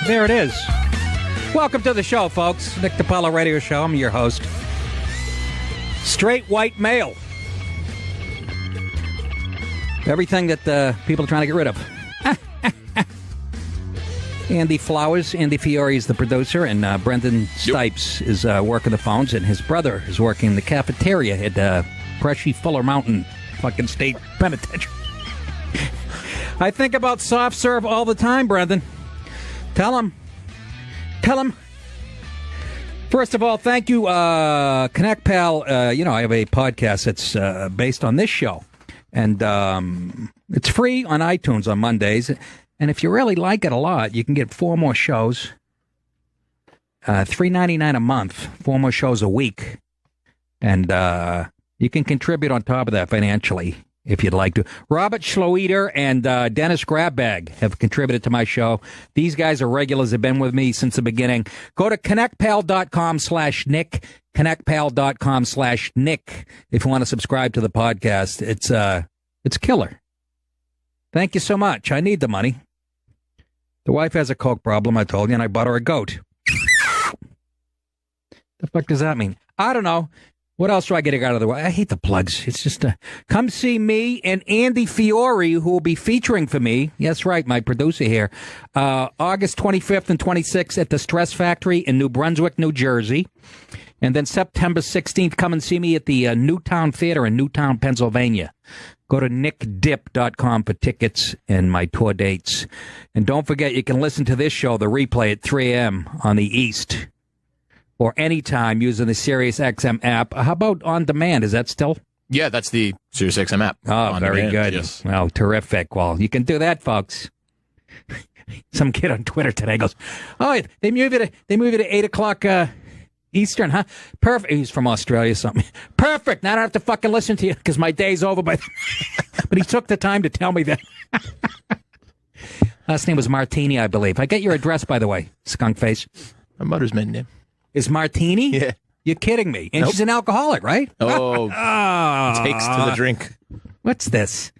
There it is. Welcome to the show, folks. Nick Dipaolo Radio Show. I'm your host. Straight white male. Everything that people are trying to get rid of. Andy Flowers, Andy Fiore is the producer, and Brendan Stipes is working the phones, and his brother is working the cafeteria at Preshy Fuller Mountain fucking state penitentiary. I think about soft serve all the time, Brendan. Tell him. First of all, thank you, Connect Pal. I have a podcast that's based on this show. And it's free on iTunes on Mondays. And if you really like it a lot, you can get 4 more shows. $3.99 a month, 4 more shows a week. And you can contribute on top of that financially if you'd like to. Robert Schloeder and Dennis Grabbag have contributed to my show. These guys are regulars, have been with me since the beginning. Go to connectpal.com/Nick, connectpal.com/Nick if you want to subscribe to the podcast. It's killer. Thank you so much. I need the money. The wife has a coke problem, I told you, and I bought her a goat. The fuck does that mean? I don't know. What else do I get out of the way? I hate the plugs. It's just come see me and Andy Fiore, who will be featuring for me. Yes, right, my producer here. August 25th and 26th at the Stress Factory in New Brunswick, New Jersey. And then September 16th, come and see me at the Newtown Theater in Newtown, Pennsylvania. Go to nickdip.com for tickets and my tour dates. And don't forget, you can listen to this show, the replay, at 3 a.m. on the East. Or anytime using the SiriusXM app. How about on demand? Is that still? Yeah, that's the SiriusXM app. Oh, very good. Yes. Well, terrific. Well, you can do that, folks. Some kid on Twitter today goes, "Oh, they moved it to 8 o'clock Eastern, huh? Perfect." He's from Australia or something. Perfect. Now I don't have to fucking listen to you because my day's over. But he took the time to tell me that. Last name was Martini, I believe. I get your address, by the way, skunk face. My mother's maiden name. Is Martini? Yeah. You're kidding me. And Nope. she's an alcoholic, right? Oh, takes to the drink. What's this?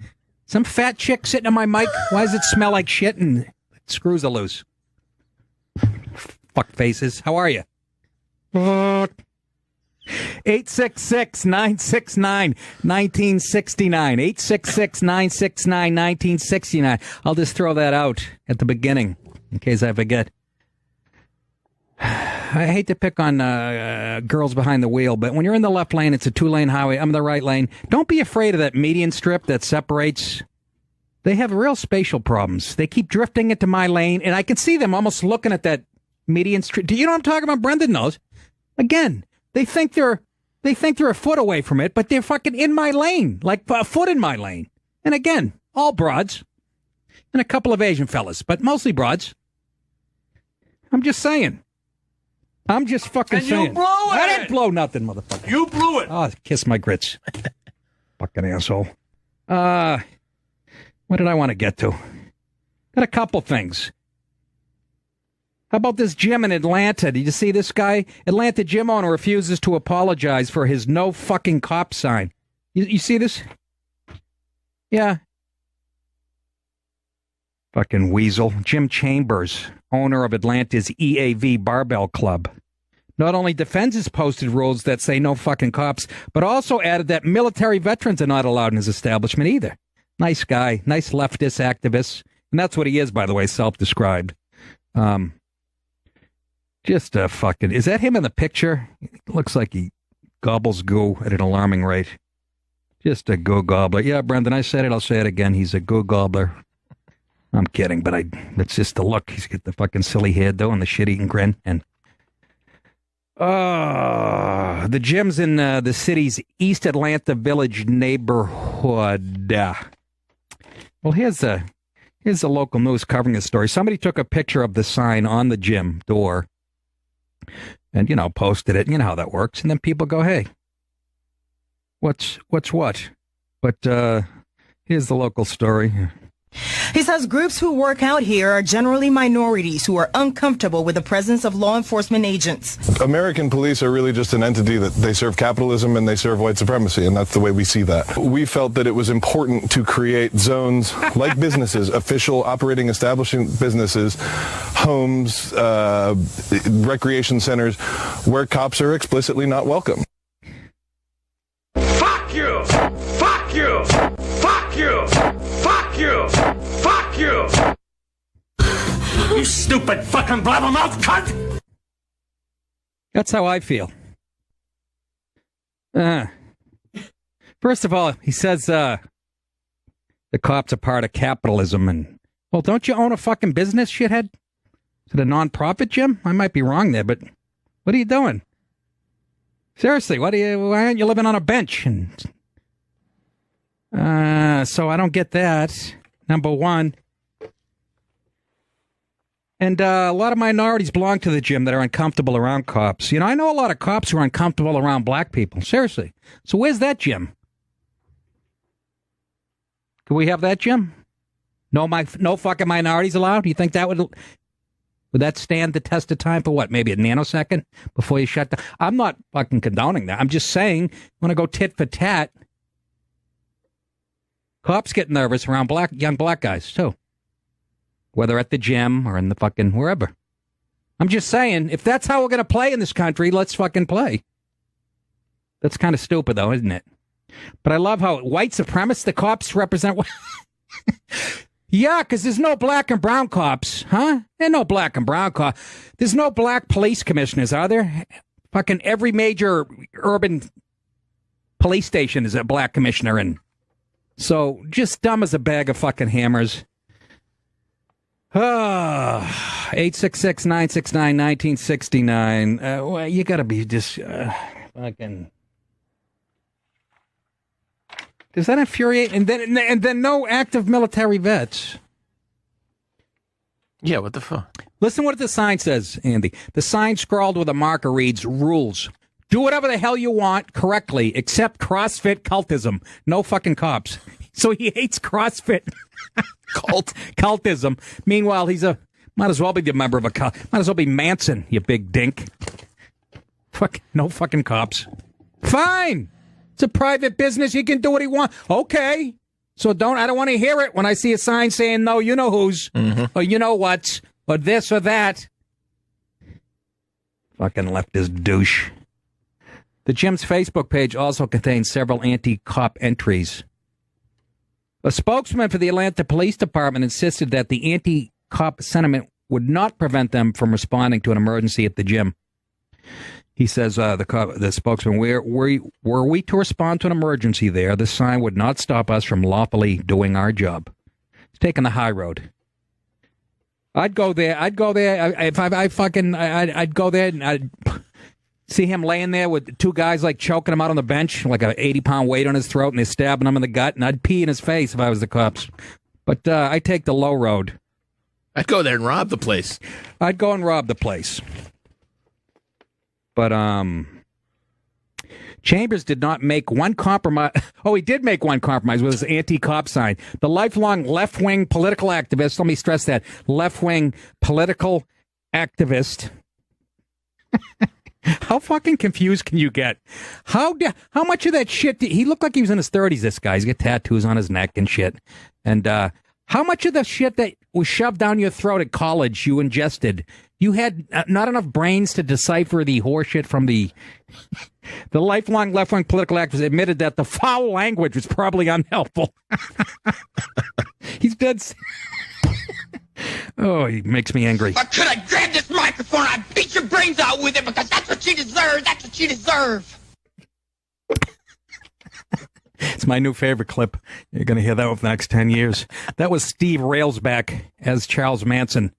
Some fat chick sitting on my mic? Why does it smell like shit and screws are loose? Fuck faces. How are you? 866-969-1969. 866-969-1969. I'll just throw that out at the beginning in case I forget. I hate to pick on girls behind the wheel, but when you're in the left lane, it's a 2-lane highway. I'm in the right lane. Don't be afraid of that median strip that separates. They have real spatial problems. They keep drifting into my lane, and I can see them almost looking at that median strip. Do you know what I'm talking about? Brendan knows. Again, they think they're a foot away from it, but they're fucking in my lane, like a foot in my lane. And again, all broads, and a couple of Asian fellas, but mostly broads. I'm just saying. I'm just fucking and saying. You blew it. I didn't blow nothing, motherfucker. You blew it. Oh, kiss my grits. Fucking asshole. What did I want to get to? Got a couple things. How about this gym in Atlanta? Did you see this guy? Atlanta gym owner refuses to apologize for his no fucking cop sign. You see this? Yeah. Fucking weasel. Jim Chambers, owner of Atlanta's EAV Barbell Club, not only defends his posted rules that say no fucking cops, but also added that military veterans are not allowed in his establishment either. Nice guy. Nice leftist activist. And that's what he is, by the way, self-described. Just a fucking... Is that him in the picture? It looks like he gobbles goo at an alarming rate. Just a goo gobbler. Yeah, Brendan, I said it. I'll say it again. He's a goo gobbler. I'm kidding, but it's just the look. He's got the fucking silly hair, though, and the shit-eating grin. And the gym's in the city's East Atlanta Village neighborhood. Well, here's the local news covering the story. Somebody took a picture of the sign on the gym door and, posted it. You know how that works. And then people go, hey, what's what? But here's the local story. He says groups who work out here are generally minorities who are uncomfortable with the presence of law enforcement agents. American police are really just an entity that they serve capitalism and they serve white supremacy, and that's the way we see that. We felt that it was important to create zones like businesses, official operating establishing businesses, homes, recreation centers, where cops are explicitly not welcome. Fuck you! Fuck you! Fuck you! Fuck you! Fuck you! You stupid fucking blabbermouth cunt! That's how I feel. First of all, he says the cops are part of capitalism, and well, don't you own a fucking business, shithead? Is it a non-profit, Jim? I might be wrong there, but what are you doing? Seriously, why aren't you living on a bench? And so I don't get that, number one. And a lot of minorities belong to the gym that are uncomfortable around cops. You know, I know a lot of cops who are uncomfortable around black people. Seriously. So where's that gym? Can we have that gym? No fucking minorities allowed? You think that would that stand the test of time for what? Maybe a nanosecond before you shut down? I'm not fucking condoning that. I'm just saying, when I go tit for tat, cops get nervous around young black guys, too. Whether at the gym or in the fucking wherever. I'm just saying, if that's how we're going to play in this country, let's fucking play. That's kind of stupid, though, isn't it? But I love how white supremacists, the cops represent... Yeah, because there's no black and brown cops, huh? There's no black and brown cops. There's no black police commissioners, are there? Fucking every major urban police station is a black commissioner, and so just dumb as a bag of fucking hammers. 866-969-1969. Well, you gotta be just fucking... Does that infuriate? And then no active military vets. Yeah, what the fuck? Listen what the sign says, Andy. The sign scrawled with a marker reads, rules. Do whatever the hell you want correctly, except CrossFit cultism. No fucking cops. So he hates CrossFit. Cultism. Meanwhile, might as well be the member of a cult. Might as well be Manson, you big dink. No fucking cops. Fine. It's a private business. He can do what he wants. Okay. So I don't want to hear it when I see a sign saying, no, you know who's, or you know what's, or this or that. Fucking leftist douche. The gym's Facebook page also contains several anti-cop entries. A spokesman for the Atlanta Police Department insisted that the anti-cop sentiment would not prevent them from responding to an emergency at the gym. He says, the spokesman, were we to respond to an emergency there, the sign would not stop us from lawfully doing our job. He's taking the high road. I'd go there. I'd go there and I'd see him laying there with two guys like choking him out on the bench, like an 80-pound weight on his throat, and they're stabbing him in the gut, and I'd pee in his face if I was the cops. But I take the low road. I'd go there and rob the place. I'd go and rob the place. But Chambers did not make one compromise. Oh, he did make one compromise with his anti-cop sign. The lifelong left-wing political activist, let me stress that, left-wing political activist. How fucking confused can you get? How much of that shit, he looked like he was in his 30s, this guy. He's got tattoos on his neck and shit. And how much of the shit that was shoved down your throat at college you ingested? You had not enough brains to decipher the horseshit from the lifelong left-wing political activist admitted that the foul language was probably unhelpful. He's dead. Oh, he makes me angry. Or could I grab this microphone and I beat your brains out with it because that's what you deserve. That's what you deserve. It's my new favorite clip. You're going to hear that over the next 10 years. That was Steve Railsback as Charles Manson.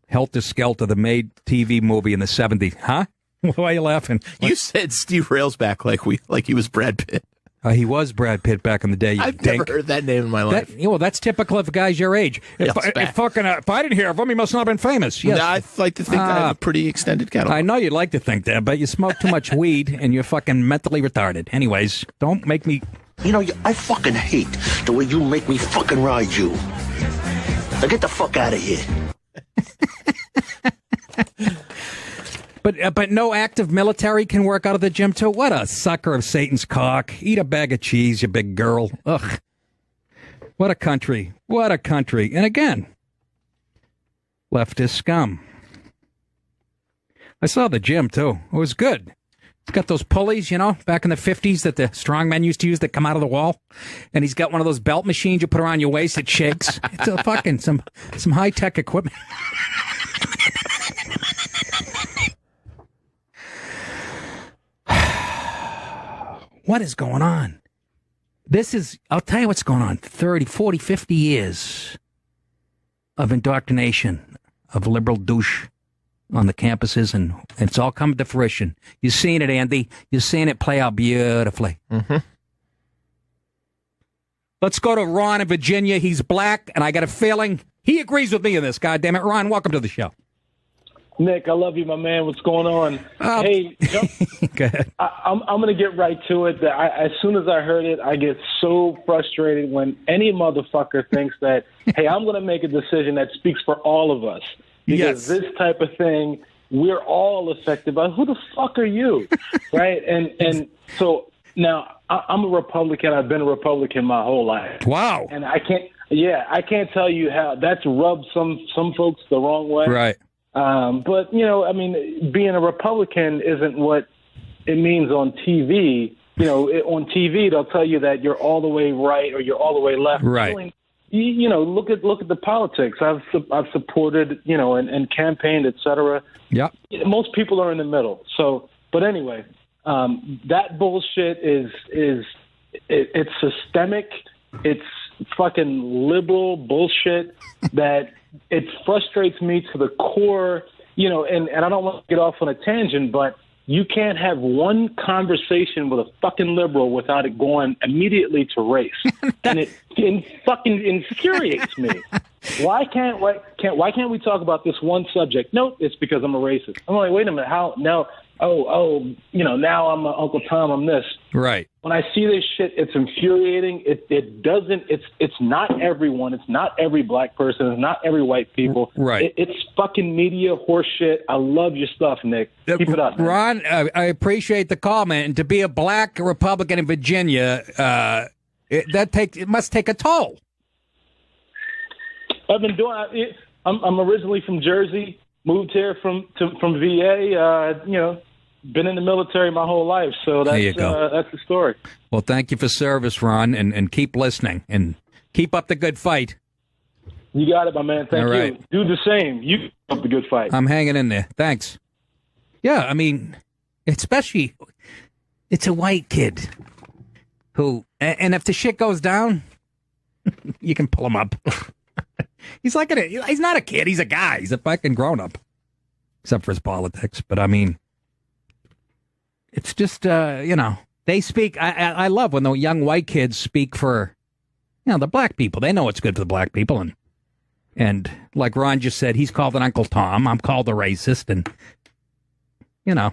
Helter Skelter, the made TV movie in the 70s. Huh? Why are you laughing? You said Steve Railsback like he was Brad Pitt. He was Brad Pitt back in the day. I've never heard that name in my life. That's typical of guys your age. If I didn't hear of him, he must not have been famous. Yes. I like to think I have a pretty extended catalog. I know you'd like to think that, but you smoke too much weed and you're fucking mentally retarded. Anyways, don't make me... You know, I fucking hate the way you make me fucking ride you. Now get the fuck out of here. But no active military can work out of the gym, too? What a sucker of Satan's cock. Eat a bag of cheese, you big girl. Ugh. What a country. What a country. And again, leftist scum. I saw the gym, too. It was good. It's got those pulleys, you know, back in the 50s that the strongmen used to use that come out of the wall. And he's got one of those belt machines you put around your waist. It shakes. It's a fucking some high-tech equipment. What is going on? I'll tell you what's going on. 30, 40, 50 years of indoctrination of liberal douche on the campuses, and it's all coming to fruition. You've seen it, Andy. You've seen it play out beautifully. Mm-hmm. Let's go to Ron in Virginia. He's black, and I got a feeling he agrees with me in this. God damn it. Ron, welcome to the show. Nick, I love you, my man. What's going on? Hey, go ahead. I'm going to get right to it. As soon as I heard it, I get so frustrated when any motherfucker thinks that, hey, I'm going to make a decision that speaks for all of us. Because this type of thing, we're all affected by. Who the fuck are you? Right? And so now I'm a Republican. I've been a Republican my whole life. Wow. And I can't tell you how that's rubbed some folks the wrong way. Right. But, you know, I mean, being a Republican isn't what it means on TV. You know, on TV, they'll tell you that you're all the way right or you're all the way left. Right. You know, look at the politics. I've supported, you know, and campaigned, et cetera. Yeah. Most people are in the middle. So, but anyway, that bullshit it's systemic. It's fucking liberal bullshit that it frustrates me to the core, you know, and I don't want to get off on a tangent, but you can't have one conversation with a fucking liberal without it going immediately to race. And it fucking infuriates me. Why can't we talk about this one subject? No, it's because I'm a racist. I'm like, wait a minute, how now? You know, now I'm Uncle Tom. I'm this. Right. When I see this shit, it's infuriating. It's not everyone. It's not every black person. It's not every white people. Right. It's fucking media horse shit. I love your stuff, Nick. Keep it up, man. Ron, I appreciate the call, man. And to be a black Republican in Virginia, it must take a toll. I've been doing it. I'm originally from Jersey. Moved here from VA. You know, been in the military my whole life, so that's the story. Well, thank you for service, Ron, and keep listening and keep up the good fight. You got it, my man. Thank you. Do the same. You keep up the good fight. I'm hanging in there. Thanks. Yeah, I mean, especially it's a white kid who, and if the shit goes down, you can pull him up. He's not a kid. He's a guy. He's a fucking grown up, except for his politics. But I mean, it's just, you know, they speak. I love when the young white kids speak for, you know, the black people. They know what's good for the black people. And like Ron just said, he's called an Uncle Tom. I'm called a racist. And, you know,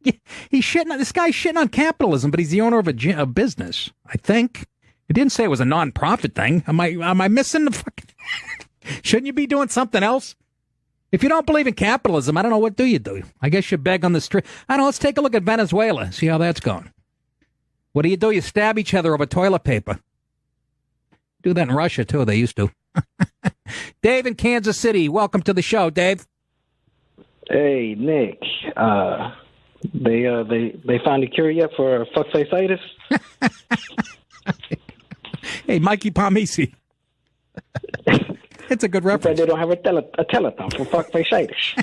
this guy's shitting on capitalism, but he's the owner of a business, I think. He didn't say it was a non-profit thing. Am I missing the fucking... Shouldn't you be doing something else? If you don't believe in capitalism, I don't know, what do you do? I guess you beg on the street. I don't know, let's take a look at Venezuela, see how that's going. What do? You stab each other over toilet paper. Do that in Russia, too. They used to. Dave in Kansas City, welcome to the show, Dave. Hey, Nick. They found a cure yet for fuckface-itis? Hey, Mikey Palmisi. It's a good reference. They don't have a telethon for fuckface-itis.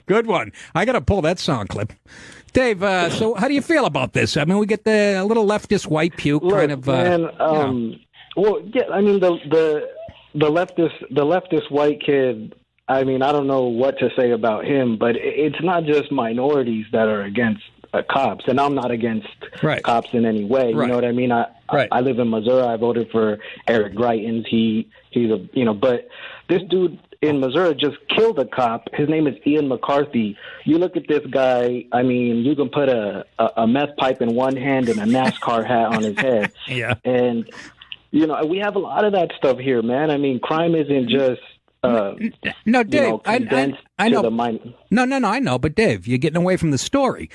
Good one. I got to pull that sound clip. Dave, so how do you feel about this? I mean, we get a little leftist white puke kind of. Man, well, yeah, I mean, the leftist white kid, I mean, I don't know what to say about him, but it's not just minorities that are against cops, and I'm not against cops in any way. You know what I mean? I live in Missouri. I voted for Eric Greitens. He's a, you know, but this dude in Missouri just killed a cop. His name is Ian McCarthy. You look at this guy, I mean, you can put a meth pipe in one hand and a NASCAR hat on his head. Yeah. And You know, we have a lot of that stuff here, man. I mean, crime isn't just no, Dave. I know. No. I know, but Dave, you're getting away from the story.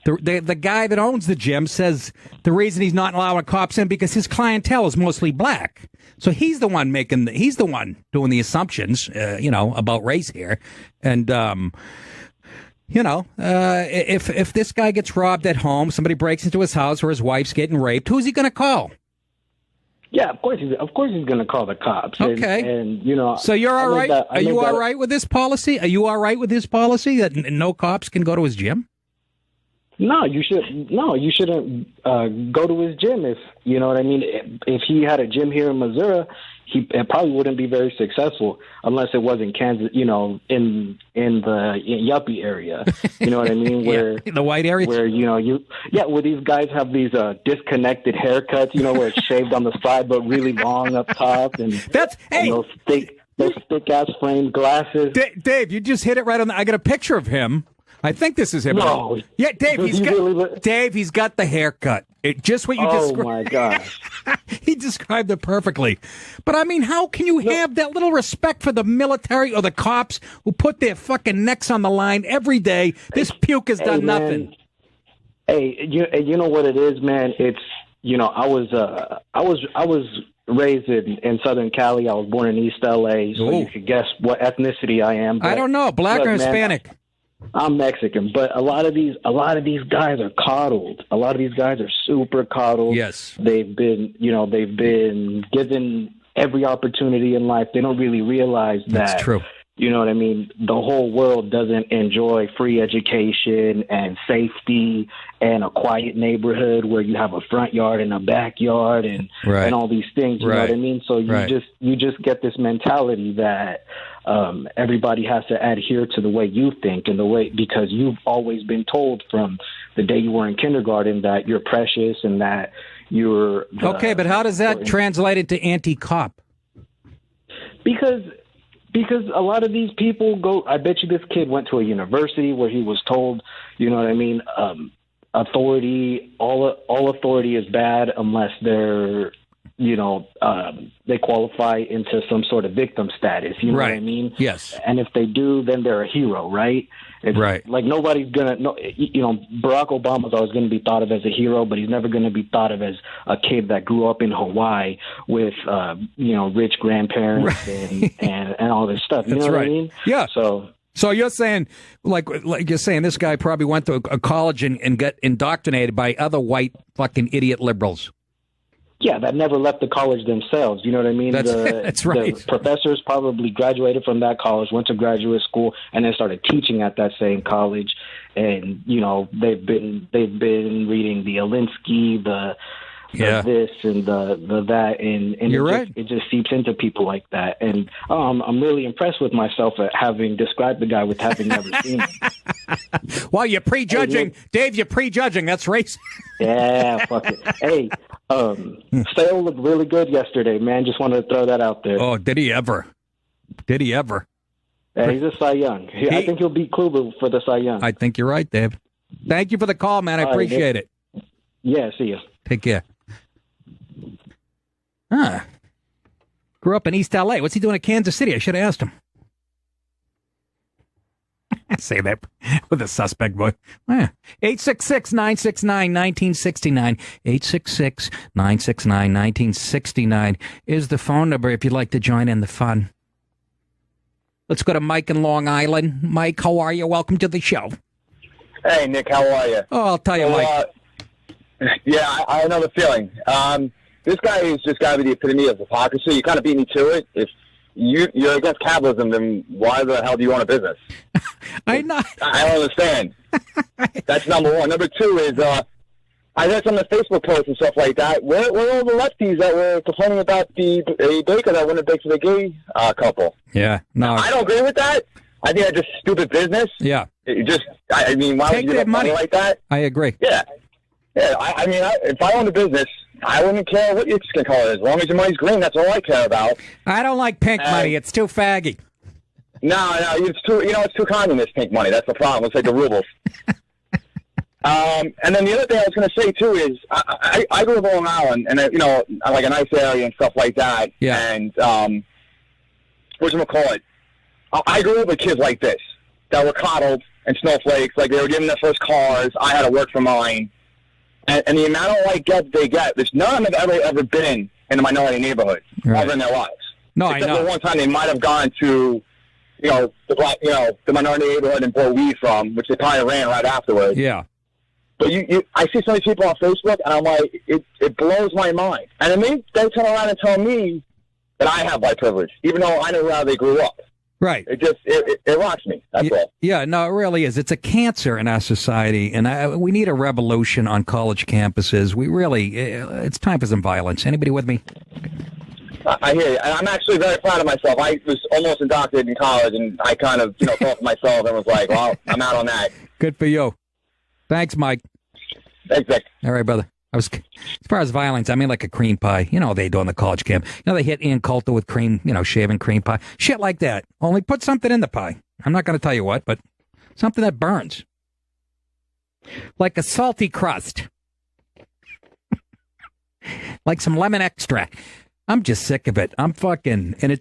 The guy that owns the gym says the reason he's not allowing cops in because his clientele is mostly black. So he's the one doing the assumptions, about race here, and. If this guy gets robbed at home, somebody breaks into his house or his wife's getting raped, who's he going to call? Yeah, of course he's going to call the cops. Okay. And so you're all right? Are you all right with this policy? Are you all right with this policy that no cops can go to his gym? No, you shouldn't go to his gym if you know what I mean. If he had a gym here in Missouri, it probably wouldn't be very successful unless it was in Kansas, in the yuppie area. You know what I mean? Where the white area, where where these guys have these disconnected haircuts, where it's shaved on the side but really long up top, and those thick ass framed glasses. Dave, you just hit it right on. I got a picture of him. I think this is him. No. Yeah, Dave, he's got the haircut. Just what you described. Oh, my gosh. He described it perfectly. But, I mean, how can you have that little respect for the military or the cops who put their fucking necks on the line every day? This puke has done nothing. Hey, you know what it is, man? It's, I was raised in Southern Cali. I was born in East L.A., so you could guess what ethnicity I am. I don't know, black or Hispanic? I'm Mexican, but a lot of these guys are coddled. A lot of these guys are super coddled. Yes, they've been given every opportunity in life. They don't really realize that. That's true. You know what I mean? The whole world doesn't enjoy free education and safety and a quiet neighborhood where you have a front yard and a backyard and all these things. You know what I mean? So you just get this mentality that everybody has to adhere to the way you think and because you've always been told from the day you were in kindergarten that you're precious and that you're okay. But how does that translate into anti-cop? Because a lot of these people go, I bet you this kid went to a university where he was told, you know what I mean, authority, all authority is bad unless they're, they qualify into some sort of victim status. You know what I mean? Yes. And if they do, then they're a hero, right? It's like nobody's going to, Barack Obama's always going to be thought of as a hero, but he's never going to be thought of as a kid that grew up in Hawaii with, rich grandparents and all this stuff. You know what I mean? Yeah. So you're saying, like you're saying, this guy probably went to a college and got indoctrinated by other white fucking idiot liberals. Yeah, that never left the college themselves. You know what I mean? That's right. The professors probably graduated from that college, went to graduate school, and then started teaching at that same college. And they've been reading the Alinsky, the this and the that, and you're right. It just seeps into people like that. And I'm really impressed with myself at having described the guy with having never seen him. Well, you're prejudging, Dave. You're prejudging. That's racist. Yeah, fuck it. Hey, Sale looked really good yesterday, man. Just wanted to throw that out there. Oh, did he ever? Yeah, he's a Cy Young. I think he'll beat Kluber for the Cy Young. I think you're right, Dave. Thank you for the call, man. I appreciate it. Yeah, see you. Take care. Grew up in East L.A. What's he doing in Kansas City? I should have asked him. I say that with a suspect voice. 866-969-1969. 866-969-1969 is the phone number if you'd like to join in the fun. Let's go to Mike in Long Island. Mike, how are you? Welcome to the show. Hey, Nick, how are you? Oh, I'll tell you, Mike. I know the feeling. This guy has just got to be the epitome of hypocrisy. You kind of beat me to it. If you're against capitalism, then why the hell do you want a business? I don't understand. That's number one. Number two is I read some of the Facebook posts and stuff like that. Where are all the lefties that were complaining about the baker that wouldn't bake for the gay couple? Yeah, no, I don't agree with that. I think that's just stupid business. Yeah, I mean, why would you give money like that? I agree. Yeah. I mean, if I owned a business, I wouldn't care what your skin color is. As long as your money's green, that's all I care about. I don't like pink money. It's too faggy. No, it's too communist, pink money. That's the problem. It's like the rubles. And then the other thing I was going to say too is I grew up on Long Island, and like a nice area and stuff like that. Yeah. And whatchamacallit, I grew up with kids like this that were coddled and snowflakes, like they were given their first cars. I had to work for mine, and the amount of like help they get, there's none have ever been in a minority neighborhood ever in their lives. No, Except I know. for one time they might have gone to, the minority neighborhood and bought weed from, which they probably ran right afterwards. Yeah. But I see some of these people on Facebook, and I'm like, it blows my mind. And then they turn around and tell me that I have white privilege, even though I know how they grew up. Right. It rocks me. That's all. Yeah, no, it really is. It's a cancer in our society, and we need a revolution on college campuses. it's time for some violence. Anybody with me? I hear you. And I'm actually very proud of myself. I was almost indoctrinated in college, and I kind of, thought to myself and was like, well, I'm out on that. Good for you. Thanks, Mike. Thanks, Vic. All right, brother. As far as violence, I mean like a cream pie. You know what they do on the college camp. They hit Ian Coulter with cream, shaving cream pie. Shit like that. Only put something in the pie. I'm not going to tell you what, but something that burns. Like a salty crust. Like some lemon extract. I'm just sick of it. I'm fucking... And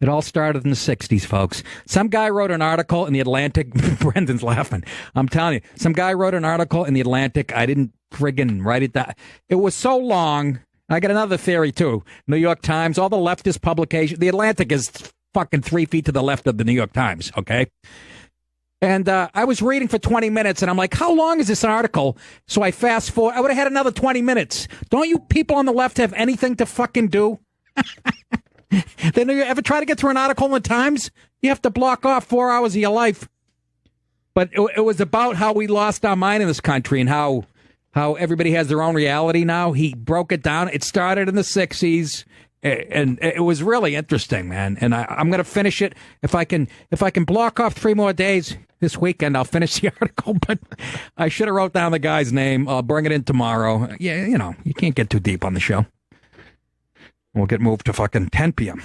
it all started in the 60s, folks. Some guy wrote an article in the Atlantic. Brendan's laughing. I'm telling you. Some guy wrote an article in the Atlantic. I didn't friggin' write it down. It was so long. I got another theory, too. New York Times, all the leftist publications. The Atlantic is fucking 3 feet to the left of the New York Times, okay? And I was reading for 20 minutes, and I'm like, how long is this article? So I fast forward. I would have had another 20 minutes. Don't you people on the left have anything to fucking do? Then you ever try to get through an article in the Times? You have to block off 4 hours of your life. But it was about how we lost our mind in this country and how everybody has their own reality now. He broke it down. It started in the 60s, and it was really interesting, man. And I'm going to finish it. If I can block off 3 more days this weekend, I'll finish the article. But I should have wrote down the guy's name. I'll bring it in tomorrow. Yeah, you can't get too deep on the show. We'll get moved to fucking 10 p.m.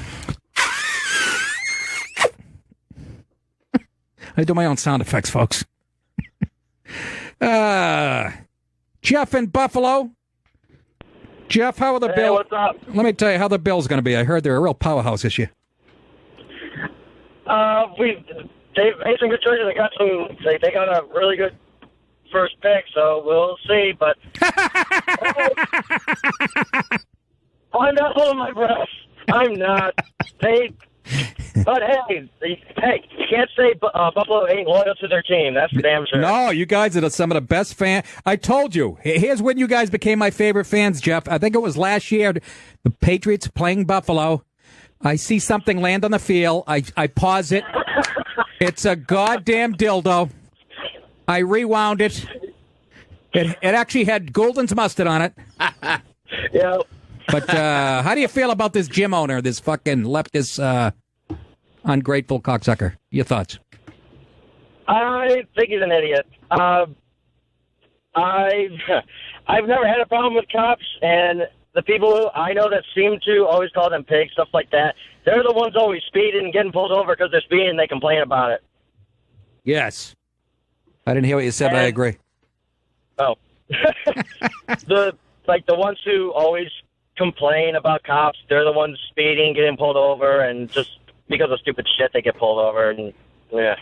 I do my own sound effects, folks. Jeff in Buffalo. Jeff, how are the Bills? What's up? Let me tell you how the Bills going to be. I heard they're a real powerhouse this year. They've made some good choices. They got a really good first pick, so we'll see. But I'm not holding my breath. I'm not. But hey, you can't say Buffalo ain't loyal to their team. That's for damn sure. No, you guys are some of the best fans. I told you. Here's when you guys became my favorite fans, Jeff. I think it was last year. The Patriots playing Buffalo. I see something land on the field. I pause it. It's a goddamn dildo. I rewound it. It actually had Golden's mustard on it. Yeah. But how do you feel about this gym owner, this fucking leftist, ungrateful cocksucker? Your thoughts? I think he's an idiot. I've never had a problem with cops, and the people who I know that seem to always call them pigs, stuff like that, they're the ones always speeding and getting pulled over because they're speeding and they complain about it. Yes. I didn't hear what you said, but I agree. Oh. The ones who always complain about cops, they're the ones speeding, getting pulled over, and just because of stupid shit, they get pulled over. And yeah.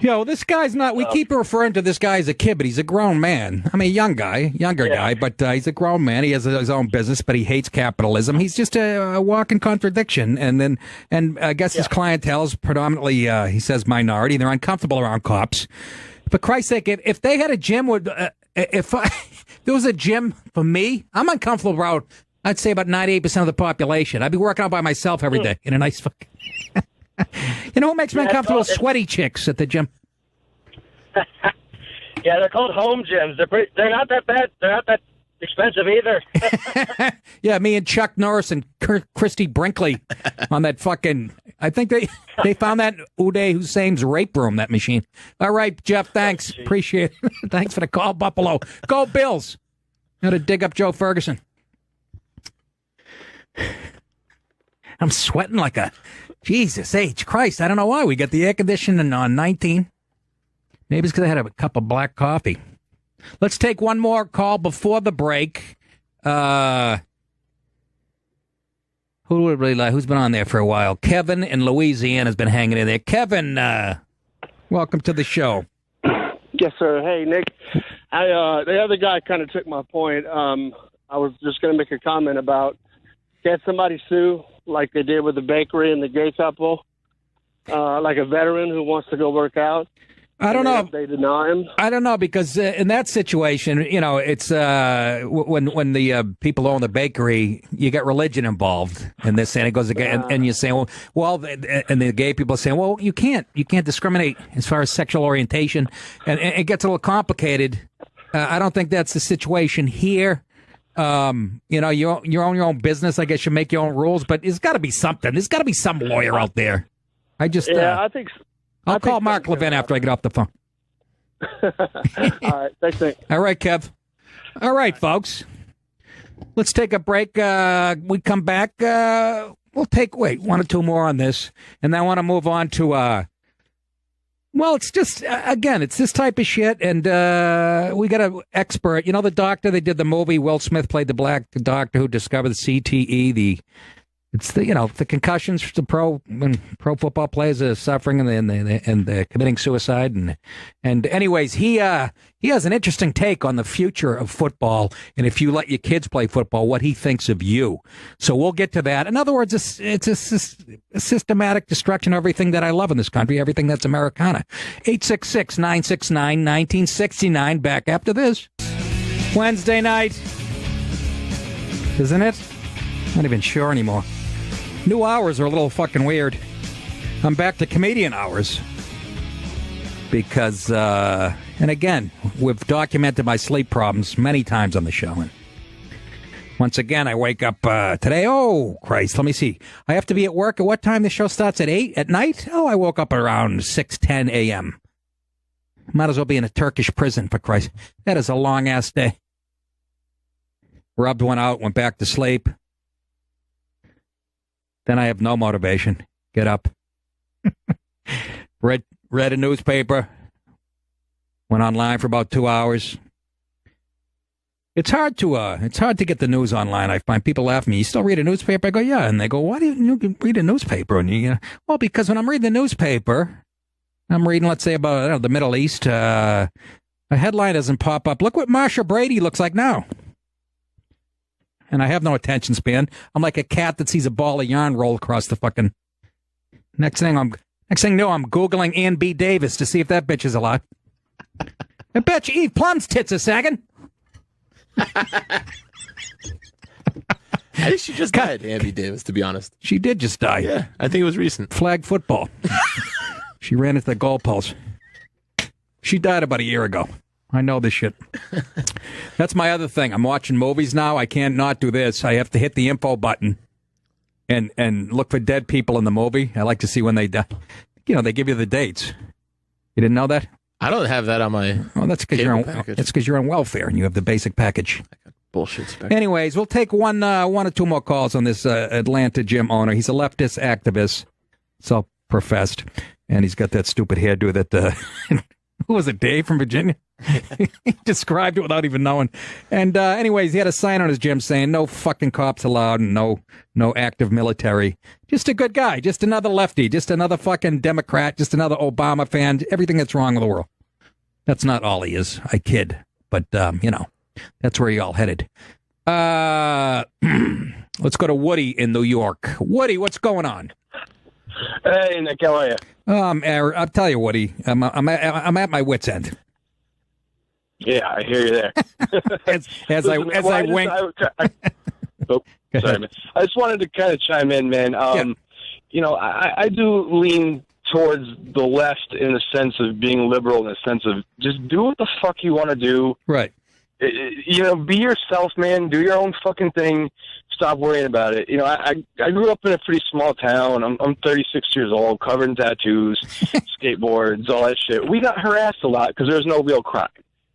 Yo, this guy's not. We keep referring to this guy as a kid, but he's a grown man. I mean, younger guy, but he's a grown man. He has his own business, but he hates capitalism. He's just a walking contradiction. And I guess his clientele is predominantly, he says, minority. They're uncomfortable around cops. For Christ's sake, if they had a gym if there was a gym for me, I'm uncomfortable around, I'd say about 98% of the population. I'd be working out by myself every day in a nice fucking... You know what makes me uncomfortable? Sweaty chicks at the gym. Yeah, they're called home gyms. They're not that bad. They're not that expensive either. Yeah, me and Chuck Norris and Christy Brinkley on that fucking... I think they found that Uday Hussein's rape room, that machine. All right, Jeff, thanks. Appreciate it. Thanks for the call, Buffalo. Go Bills. Got to dig up Joe Ferguson. I'm sweating like a... Jesus H. Christ, I don't know why. We got the air conditioning on 19. Maybe it's because I had a cup of black coffee. Let's take one more call before the break. Who would really like? Who's been on there for a while? Kevin in Louisiana has been hanging in there. Kevin, welcome to the show. Yes, sir. Hey, Nick. The other guy kind of took my point. I was just going to make a comment about, can't somebody sue like they did with the bakery and the gay couple? Like a veteran who wants to go work out? I don't know. They deny him. I don't know, because in that situation, it's when the people own the bakery, you get religion involved in this, and it goes again, and you say, and the gay people are saying, well, you can't discriminate as far as sexual orientation, and it gets a little complicated. I don't think that's the situation here. You own your own business. I guess you make your own rules, but there's got to be something. There's got to be some lawyer out there. I think. I'll call Mark Levin after I get off the phone. All right. Thanks, Nick. All right, Kev. All right, folks. Let's take a break. We come back. We'll take, one or two more on this. And then I want to move on to, it's just, again, it's this type of shit. And we got an expert. You know, the doctor, they did the movie. Will Smith played the black doctor who discovered the CTE, It's the concussions when pro football players are suffering and they're committing suicide and anyways he has an interesting take on the future of football and if you let your kids play football, what he thinks of you. So we'll get to that. In other words, it's a systematic destruction of everything that I love in this country, everything that's Americana. 866-969-1969. Back after this. Wednesday night, isn't it? Not even sure anymore. New hours are a little fucking weird. I'm back to comedian hours. Because, and again, we've documented my sleep problems many times on the show. And once again, I wake up today. Oh, Christ, let me see. I have to be at work at what time? The show starts at 8 at night? Oh, I woke up around 6:10 a.m. Might as well be in a Turkish prison, for Christ. That is a long-ass day. Rubbed one out, went back to sleep. Then I have no motivation. Get up. Read a newspaper. Went online for about 2 hours. It's hard to get the news online. I find people laugh at me. You still read a newspaper? I go, yeah. And they go, why do you read a newspaper? And well, because when I'm reading the newspaper, I'm reading, let's say, about the Middle East. A headline doesn't pop up. Look what Marsha Brady looks like now. And I have no attention span. I'm like a cat that sees a ball of yarn roll across the fucking. Next thing I'm Googling Ann B. Davis to see if that bitch is alive. I bet you Eve Plum's tits a second. I think she just died, Ann B. Davis, to be honest. She did just die. Yeah, I think it was recent. Flag football. She ran into the goalpost. She died about a year ago. I know this shit. That's my other thing. I'm watching movies now. I can't not do this. I have to hit the info button and look for dead people in the movie. I like to see when they die. They give you the dates. You didn't know that? I don't have that on my. Oh, that's because you're on welfare and you have the basic package. Bullshit spectrum. Anyways, we'll take one or two more calls on this Atlanta gym owner. He's a leftist activist, self-professed, and he's got that stupid hairdo that. Who was it, Dave from Virginia? He described it without even knowing. And anyways, he had a sign on his gym saying, no fucking cops allowed and no active military. Just a good guy. Just another lefty. Just another fucking Democrat. Just another Obama fan. Everything that's wrong with the world. That's not all he is. I kid. But, that's where you all headed. Let's go to Woody in New York. Woody, what's going on? Hey, Nick, how are you? I'll tell you, Woody. I'm at my wit's end. Yeah, I hear you there. as I wink. Sorry, man. I just wanted to kind of chime in, man. I do lean towards the left in the sense of being liberal, in the sense of just do what the fuck you want to do. Right. Be yourself, man. Do your own fucking thing. Stop worrying about it. I grew up in a pretty small town. I'm 36 years old, covered in tattoos, skateboards, all that shit. We got harassed a lot because there's no real crime.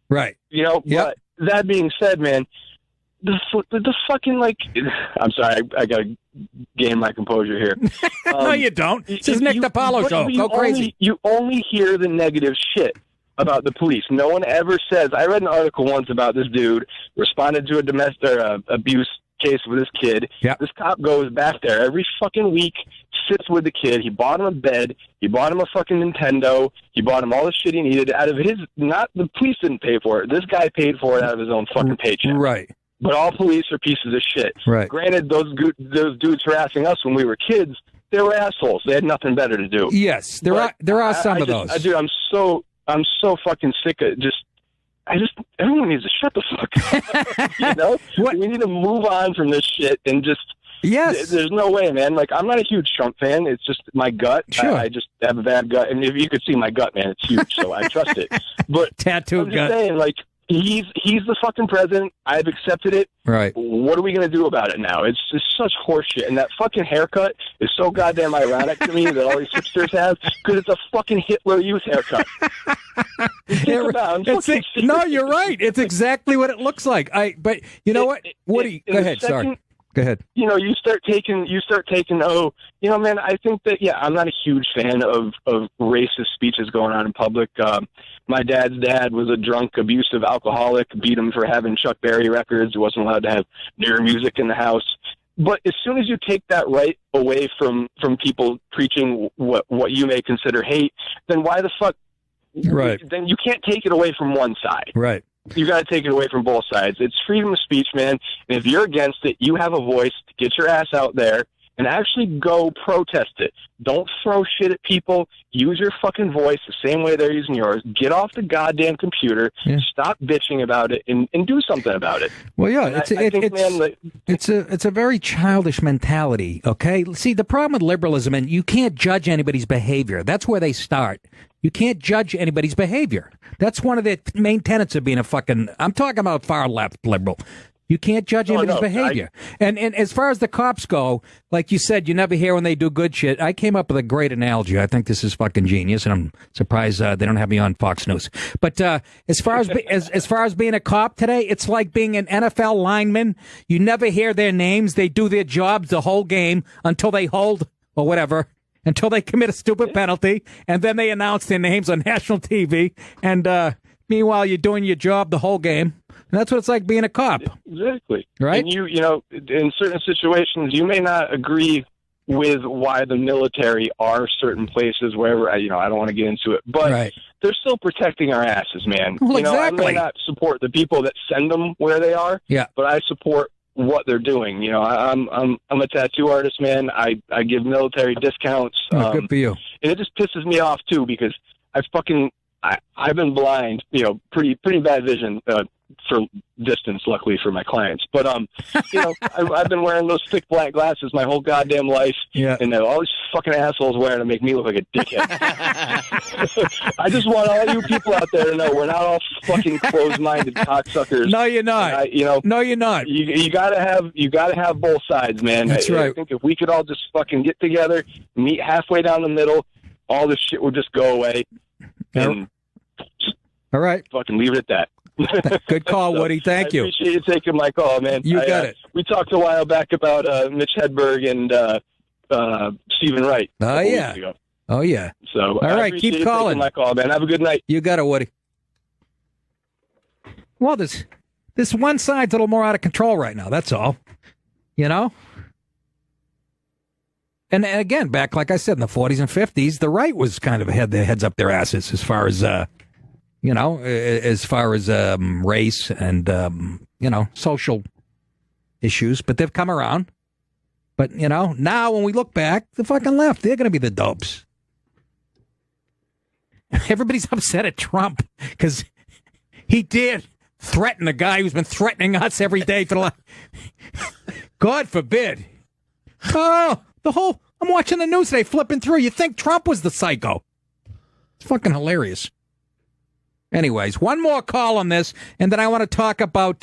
Right. But that being said, man, the fucking, like, I'm sorry, I got to gain my composure here. No, you don't. This is Nick Dipaolo show. Go crazy. You only hear the negative shit. about the police. No one ever says. I read an article once about this dude responded to a domestic abuse case with his kid. Yep. This cop goes back there every fucking week, sits with the kid. He bought him a bed. He bought him a fucking Nintendo. He bought him all the shit he needed out of his. Not the police didn't pay for it. This guy paid for it out of his own fucking paycheck. Right. But all police are pieces of shit. Right. Granted, those dudes harassing us when we were kids, they were assholes. They had nothing better to do. Yes, there are some of those. Dude, I'm so fucking sick of everyone needs to shut the fuck up. You know? We need to move on from this shit and just. Yes. There's no way, man. Like, I'm not a huge Trump fan. It's just my gut. Sure. I just have a bad gut. And if you could see my gut, man, it's huge, so I trust it. But tattoo I'm just gut. saying, like, he's the fucking president. I've accepted it. Right. What are we going to do about it now? It's just such horseshit. And that fucking haircut is so goddamn ironic to me that all these hipsters have, because it's a fucking Hitler Youth haircut. No, you're right. It's exactly what it looks like. But you know what? Woody, go ahead. Sorry. Go ahead. You know, you start taking, oh, you know, man, I think that, I'm not a huge fan of racist speeches going on in public. My dad's dad was a drunk, abusive alcoholic, beat him for having Chuck Berry records. He wasn't allowed to have near music in the house. But as soon as you take that right away from people preaching what you may consider hate, then why the fuck? Right. Then you can't take it away from one side. Right. You got to take it away from both sides. It's freedom of speech, man. And if you're against it, you have a voice to get your ass out there and actually go protest it. Don't throw shit at people. Use your fucking voice the same way they're using yours. Get off the goddamn computer. Yeah. Stop bitching about it and do something about it. Well, yeah, it's a very childish mentality, okay? See, the problem with liberalism, and you can't judge anybody's behavior. That's where they start. You can't judge anybody's behavior. That's one of the main tenets of being a fucking, I'm talking about far left liberal. You can't judge anybody's behavior. And as far as the cops go, like you said, you never hear when they do good shit. I came up with a great analogy. I think this is fucking genius, and I'm surprised they don't have me on Fox News. But as far as as far as being a cop today, it's like being an NFL lineman. You never hear their names. They do their jobs the whole game until they hold or whatever. Until they commit a stupid penalty, and then they announce their names on national TV. And meanwhile, you're doing your job the whole game. And that's what it's like being a cop. Exactly. Right? And you know, in certain situations, you may not agree with why the military are certain places, wherever, I don't want to get into it. But they're still protecting our asses, man. Well, exactly. I may not support the people that send them where they are, but I support what they're doing. You know, I'm a tattoo artist, man. I give military discounts. Good for you. And it just pisses me off too, because I've been blind, pretty bad vision for distance, luckily for my clients. But I've been wearing those thick black glasses my whole goddamn life. Yeah. And all these fucking assholes wearing to make me look like a dickhead. I just want all you people out there to know we're not all fucking closed-minded cocksuckers. No, you're not. No, you're not. You gotta have both sides, man. That's right. I think if we could all just fucking get together, meet halfway down the middle, all this shit would just go away. And all right, fucking leave it at that. Good call, Woody. Thank you. I appreciate you taking my call, man. You got it. We talked a while back about Mitch Hedberg and Stephen Wright. Oh yeah. Oh yeah. So all right, keep calling. My call, man. Have a good night. You got it, Woody. Well, this one side's a little more out of control right now. That's all. You know. And again, back like I said in the 40s and 50s, the right was kind of had their heads up their asses as far as race and social issues. But they've come around. But now when we look back, the fucking left, they're going to be the dopes. Everybody's upset at Trump because he did threaten the guy who's been threatening us every day for the last. God forbid. Oh. I'm watching the news today, flipping through. You think Trump was the psycho. It's fucking hilarious. Anyways, one more call on this, and then I want to talk about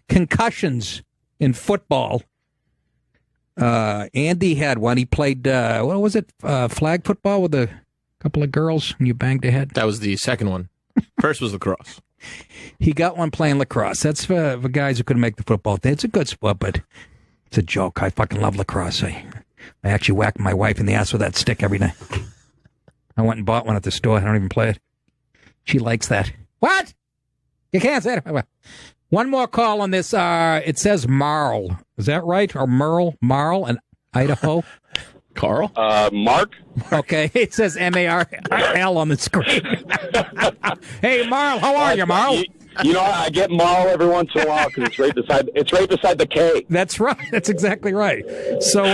concussions in football. Andy had one. He played, what was it, flag football with a couple of girls, and you banged a head? That was the second one. First was lacrosse. He got one playing lacrosse. That's for guys who couldn't make the football thing. It's a good sport, but it's a joke. I fucking love lacrosse. I actually whack my wife in the ass with that stick every night. I went and bought one at the store. I don't even play it. She likes that. What? You can't say that. One more call on this. It says Marl. Is that right? Or Merle? Marl in Idaho? Carl? Mark? Okay, it says M-A-R-L on the screen. Hey, Marl, how are you, Marl? You know, I get Marl every once in a while because it's right beside the K. That's right. That's exactly right. So,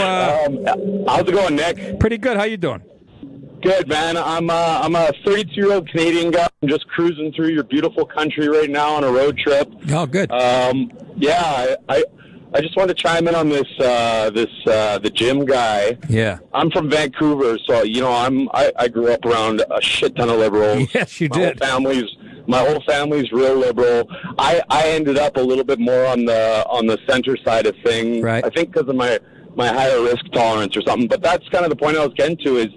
how's it going, Nick? Pretty good. How you doing? Good, man. I'm a 32-year-old Canadian guy. I'm just cruising through your beautiful country right now on a road trip. Oh, good. Yeah, I just wanted to chime in on the gym guy. Yeah. I'm from Vancouver, so I grew up around a shit ton of liberals. Yes, you did. My whole family's real liberal. I ended up a little bit more on the center side of things. Right. I think because of my higher risk tolerance or something. But that's kind of the point I was getting to is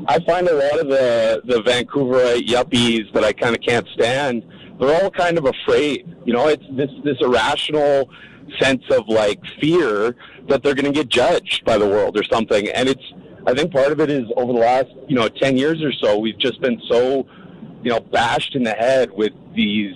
I find a lot of the Vancouverite yuppies that I kind of can't stand. They're all kind of afraid. You know, it's this irrational sense of like fear that they're going to get judged by the world or something. And I think part of it is over the last 10 years or so, we've just been so bashed in the head with these,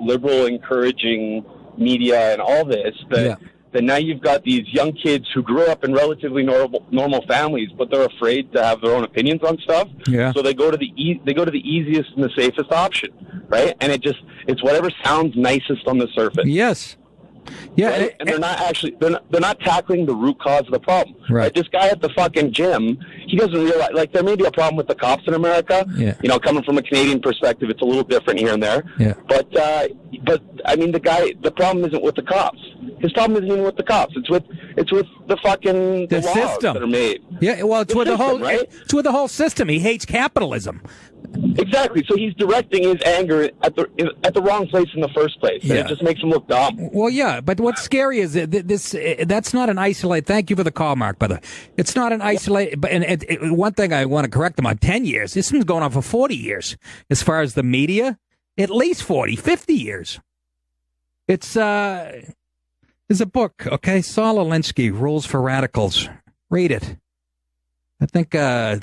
liberal encouraging media and all this that now you've got these young kids who grew up in relatively normal families, but they're afraid to have their own opinions on stuff. Yeah. So they go to the easiest and the safest option, right? And it's whatever sounds nicest on the surface. Yes. Yeah, right? And they're not tackling the root cause of the problem. Right. This guy at the fucking gym, he doesn't realize, like, there may be a problem with the cops in America. Yeah. Coming from a Canadian perspective, it's a little different here and there. Yeah. But I mean, the problem isn't with the cops. His problem isn't even with the cops. It's with the fucking the laws system that are made. Yeah. Well, it's with the whole right? It's with the whole system. He hates capitalism. Exactly. So he's directing his anger at the wrong place in the first place. And it just makes him look dumb. Well, yeah, but what's scary is that that's not an isolated. Thank you for the call, Mark. By the way, it's not an isolated. But one thing I want to correct him on: 10 years. This one's going on for 40 years. As far as the media, at least 40, 50 years. It's there's a book. Okay, Saul Alinsky, Rules for Radicals. Read it. I think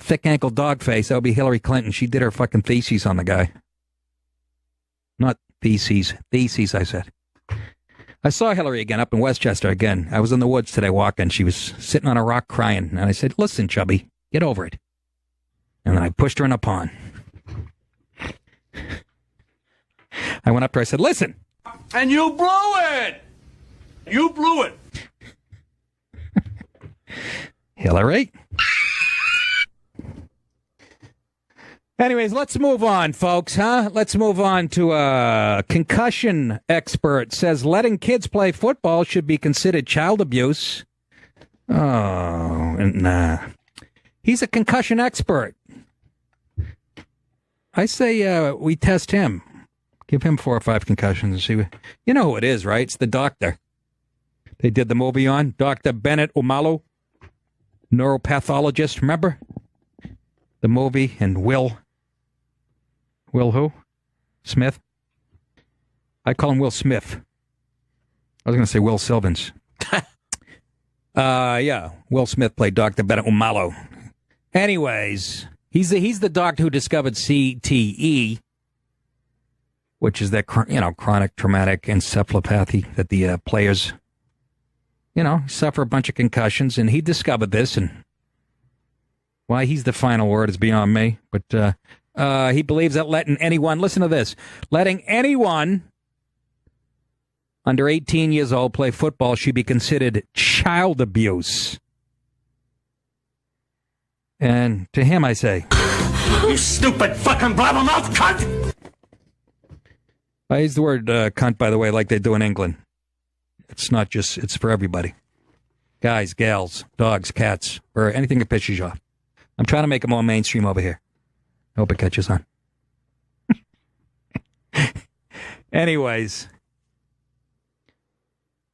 thick ankle dog face, that would be Hillary Clinton. She did her fucking theses on the guy. Not theses. Theses, I said. I saw Hillary again up in Westchester again. I was in the woods today walking. She was sitting on a rock crying. And I said, listen, chubby, get over it. And then I pushed her in a pond. I went up to her. I said, listen. And you blew it. You blew it. Hillary. Anyways, let's move on, folks, huh? Let's move on to a concussion expert says letting kids play football should be considered child abuse. Oh, nah. He's a concussion expert. I say we test him. Give him 4 or 5 concussions and see. You know who it is, right? It's the doctor. They did the movie on Dr. Bennett Umalu, neuropathologist. Remember the movie? And Will who? Smith. I call him Will Smith. I was going to say Will Sylvans. Yeah, Will Smith played Dr. Bennett Umalu. Anyways, he's the doctor who discovered CTE, which is that chronic traumatic encephalopathy that the players suffer a bunch of concussions, and he discovered this, and why he's the final word is beyond me. But he believes that letting anyone under 18 years old play football should be considered child abuse. And to him, I say, you stupid fucking blabbermouth cunt! I use the word cunt, by the way, like they do in England. It's not just, it's for everybody. Guys, gals, dogs, cats, or anything that pisses you off. I'm trying to make it more mainstream over here. I hope it catches on. Anyways,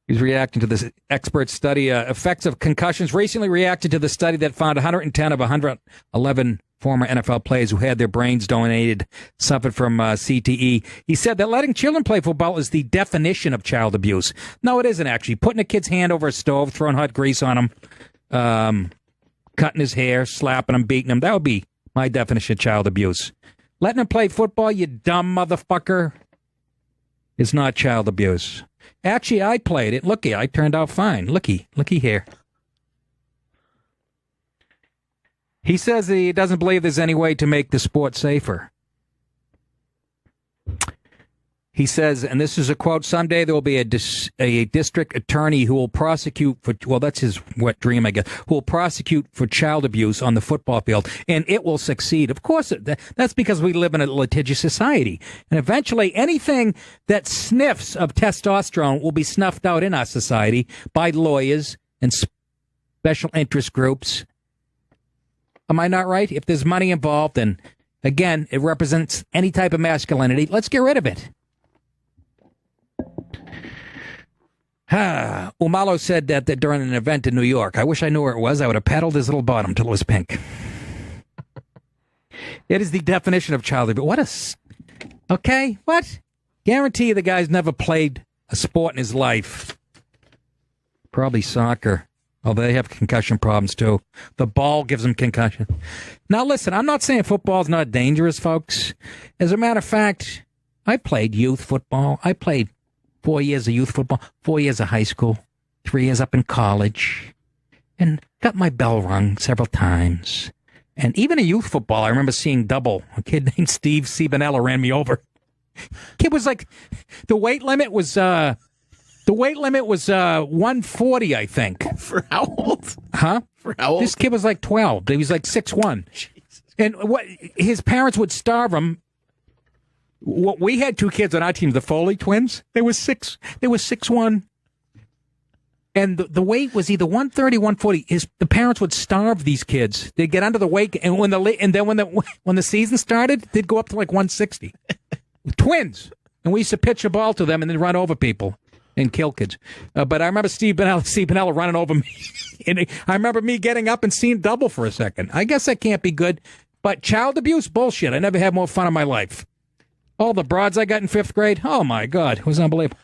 he's reacting to this expert study. Effects of concussions recently reacted to the study that found 110 of 111 former NFL players who had their brains donated suffered from CTE. He said that letting children play football is the definition of child abuse. No, it isn't actually. Putting a kid's hand over a stove, throwing hot grease on him, cutting his hair, slapping him, beating him, that would be my definition of child abuse. Letting him play football, you dumb motherfucker, is not child abuse. Actually, I played it. Looky, I turned out fine. Looky here. He says he doesn't believe there's any way to make the sport safer. He says, and this is a quote, someday there will be a district attorney who will prosecute for, well, that's his wet dream, I guess, who will prosecute for child abuse on the football field, and it will succeed. Of course, that's because we live in a litigious society. And eventually, anything that sniffs of testosterone will be snuffed out in our society by lawyers and special interest groups. Am I not right? If there's money involved, then, again, it represents any type of masculinity. Let's get rid of it. Umalo said that during an event in New York. I wish I knew where it was. I would have paddled his little bottom till it was pink. It is the definition of child abuse. Okay, what? Guarantee you the guy's never played a sport in his life. Probably soccer. Although they have concussion problems, too. The ball gives them concussion. Now, listen, I'm not saying football's not dangerous, folks. As a matter of fact, I played youth football. I played 4 years of youth football, 4 years of high school, 3 years up in college, and got my bell rung several times. And even in youth football, I remember seeing double. A kid named Steve Cibanella ran me over. Kid was like, the weight limit was 140, I think. For how old? Huh? For how old? This kid was like 12. He was like 6'1". And what his parents would starve him. We had two kids on our team, the Foley twins. They were 6'1". And the weight was either 130, 140. The parents would starve these kids. They'd get under the weight, and when the season started, they'd go up to like 160. Twins. And we used to pitch a ball to them and then run over people and kill kids. But I remember Steve Benella running over me. And I remember me getting up and seeing double for a second. I guess that can't be good. But child abuse, bullshit. I never had more fun in my life. All the broads I got in 5th grade, oh my God, it was unbelievable.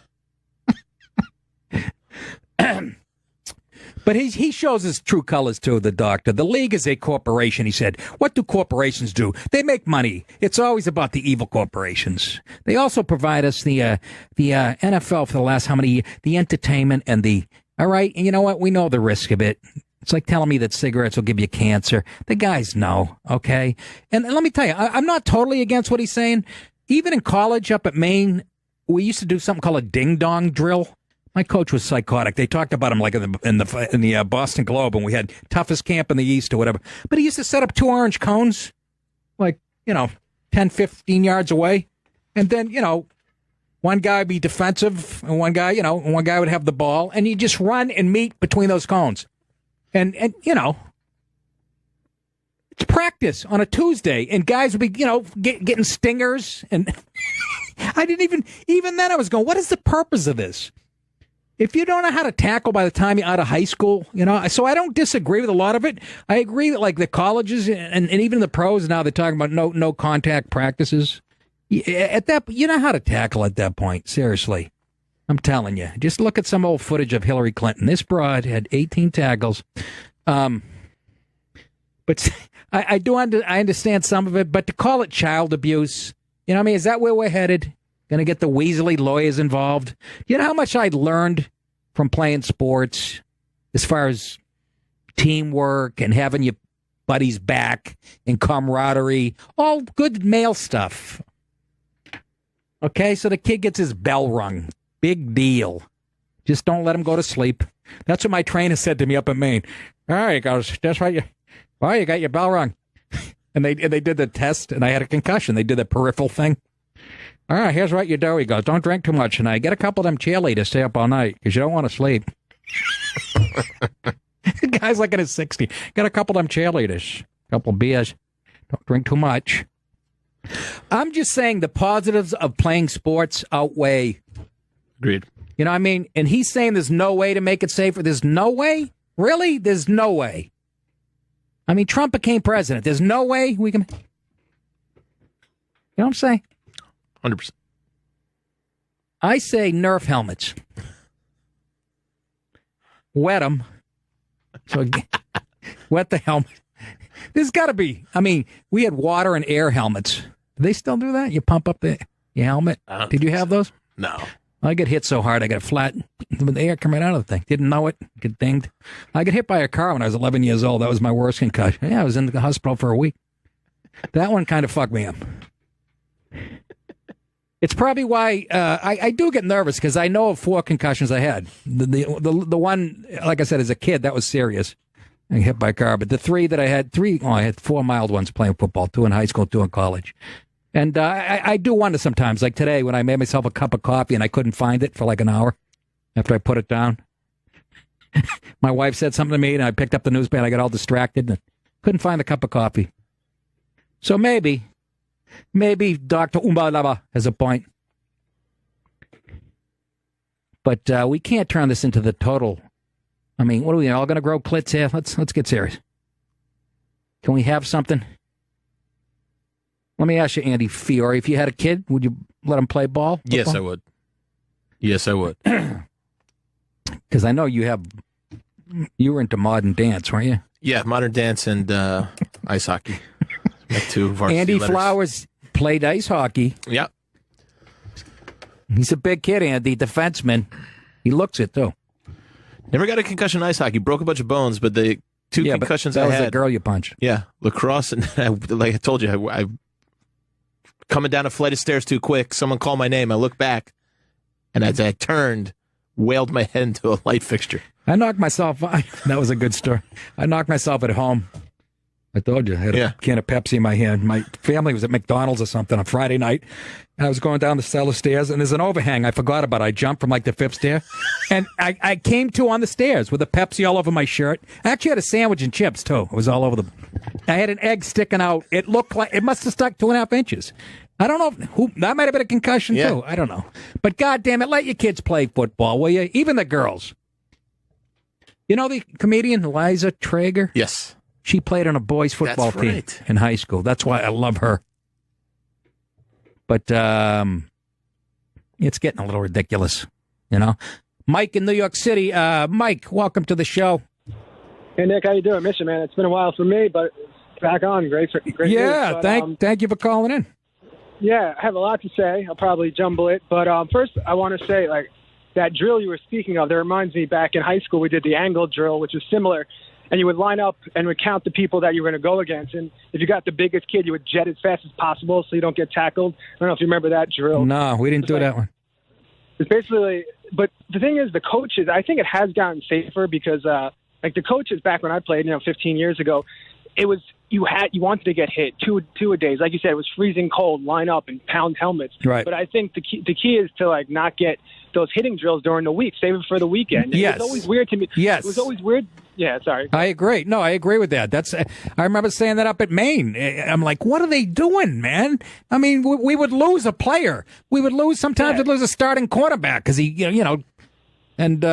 But he shows his true colors too, the doctor. The league is a corporation, he said. What do corporations do? They make money. It's always about the evil corporations. They also provide us the NFL for the last how many years, the entertainment and all right, and you know what? We know the risk of it. It's like telling me that cigarettes will give you cancer. The guys know, okay? And let me tell you, I'm not totally against what he's saying. Even in college up at Maine, we used to do something called a ding-dong drill. My coach was psychotic. They talked about him like in the Boston Globe, and we had toughest camp in the East or whatever. But he used to set up 2 orange cones, like, 10, 15 yards away. And then, one guy would be defensive, and one guy would have the ball, and you just run and meet between those cones. And it's practice on a Tuesday, and guys would be, getting stingers. And I didn't even then I was going, what is the purpose of this? If you don't know how to tackle by the time you're out of high school, so I don't disagree with a lot of it. I agree that like the colleges and even the pros now, they're talking about no contact practices. At that, you know how to tackle at that point. Seriously. I'm telling you. Just look at some old footage of Hillary Clinton. This broad had 18 tackles. But I understand some of it, but to call it child abuse, is that where we're headed? Going to get the Weasley lawyers involved? You know how much I learned from playing sports as far as teamwork and having your buddies back and camaraderie, all good male stuff. Okay, so the kid gets his bell rung. Big deal. Just don't let him go to sleep. That's what my trainer said to me up in Maine. All right, he goes, that's right. You got your bell rung. And they did the test, and I had a concussion. They did the peripheral thing. All right, here's what you do. He goes, don't drink too much tonight. Get a couple of them cheerleaders, stay up all night, because you don't want to sleep. The guy's like in his 60s. Get a couple of them cheerleaders, a couple of beers. Don't drink too much. I'm just saying the positives of playing sports outweigh. Agreed. You know what I mean? And he's saying there's no way to make it safer. There's no way? Really? There's no way. I mean, Trump became president. There's no way we can... You know what I'm saying? 100%. I say Nerf helmets. Wet them. So wet the helmet. There's got to be. I mean, we had water and air helmets. Do they still do that? You pump up your helmet? Did you have those? No. I get hit so hard, I got flat with the air coming out of the thing. Didn't know it. Get dinged. I got hit by a car when I was 11 years old. That was my worst concussion. Yeah, I was in the hospital for a week. That one kind of fucked me up. It's probably why I do get nervous, because I know of 4 concussions I had. The one, like I said, as a kid, that was serious. I got hit by a car. But the 3 that I had, I had 4 mild ones playing football, 2 in high school, 2 in college. And I do wonder sometimes, like today, when I made myself a cup of coffee and I couldn't find it for like an hour after I put it down. My wife said something to me, and I picked up the newspaper. I got all distracted and couldn't find the cup of coffee. So maybe Dr. Umbalaba has a point. But we can't turn this into the total. I mean, what are we all going to grow clits here? Let's get serious. Can we have something? Let me ask you, Andy Fiore, if you had a kid, would you let him play ball? Football? Yes, I would. Yes, I would. Because I know you were into modern dance, weren't you? Yeah, modern dance and ice hockey. My 2 varsity Andy letters. Flowers played ice hockey. Yep. He's a big kid, Andy, defenseman. He looks it, too. Never got a concussion in ice hockey. Broke a bunch of bones, but the 2 concussions that I was had. the girl you punched. Yeah, lacrosse, and like I told you, I coming down a flight of stairs too quick. Someone called my name. I looked back, and as I turned, wailed my head into a light fixture. I knocked myself. That was a good story. I knocked myself at home. I told you, I had a can of Pepsi in my hand. My family was at McDonald's or something on Friday night. And I was going down the cellar stairs, and there's an overhang I forgot about. I jumped from like the 5th stair, and I came to on the stairs with a Pepsi all over my shirt. I actually had a sandwich and chips, too. It was all over I had an egg sticking out. It looked like it must have stuck 2.5 inches. I don't know that might have been a concussion, too. I don't know. But God damn it, let your kids play football, will you? Even the girls. You know the comedian Liza Traeger? Yes. She played on a boys' football team in high school. That's why I love her. But it's getting a little ridiculous, you know. Mike in New York City. Mike, welcome to the show. Hey, Nick, how you doing? Miss you, man. It's been a while for me, but back on. Great yeah, news. But, thank you for calling in. Yeah, I have a lot to say. I'll probably jumble it. But first, I want to say, like, that drill you were speaking of, that reminds me back in high school, we did the angle drill, which is similar. And you would line up and would count the people that you were going to go against. And if you got the biggest kid, you would jet as fast as possible so you don't get tackled. I don't know if you remember that drill. No, we didn't do that one. It's basically, but the thing is, the coaches, I think it has gotten safer because, like, the coaches back when I played, 15 years ago, it was, you wanted to get hit two a days. Like you said, it was freezing cold, line up and pound helmets. Right. But I think the key is to, like, not get those hitting drills during the week. Save it for the weekend. Yes. It was always weird to me. Yes. It was always weird. Yeah, sorry. I agree. No, I agree with that. I remember saying that up at Maine. I'm like, what are they doing, man? I mean, we would lose a player. We would lose, sometimes we'd lose a starting quarterback because he, and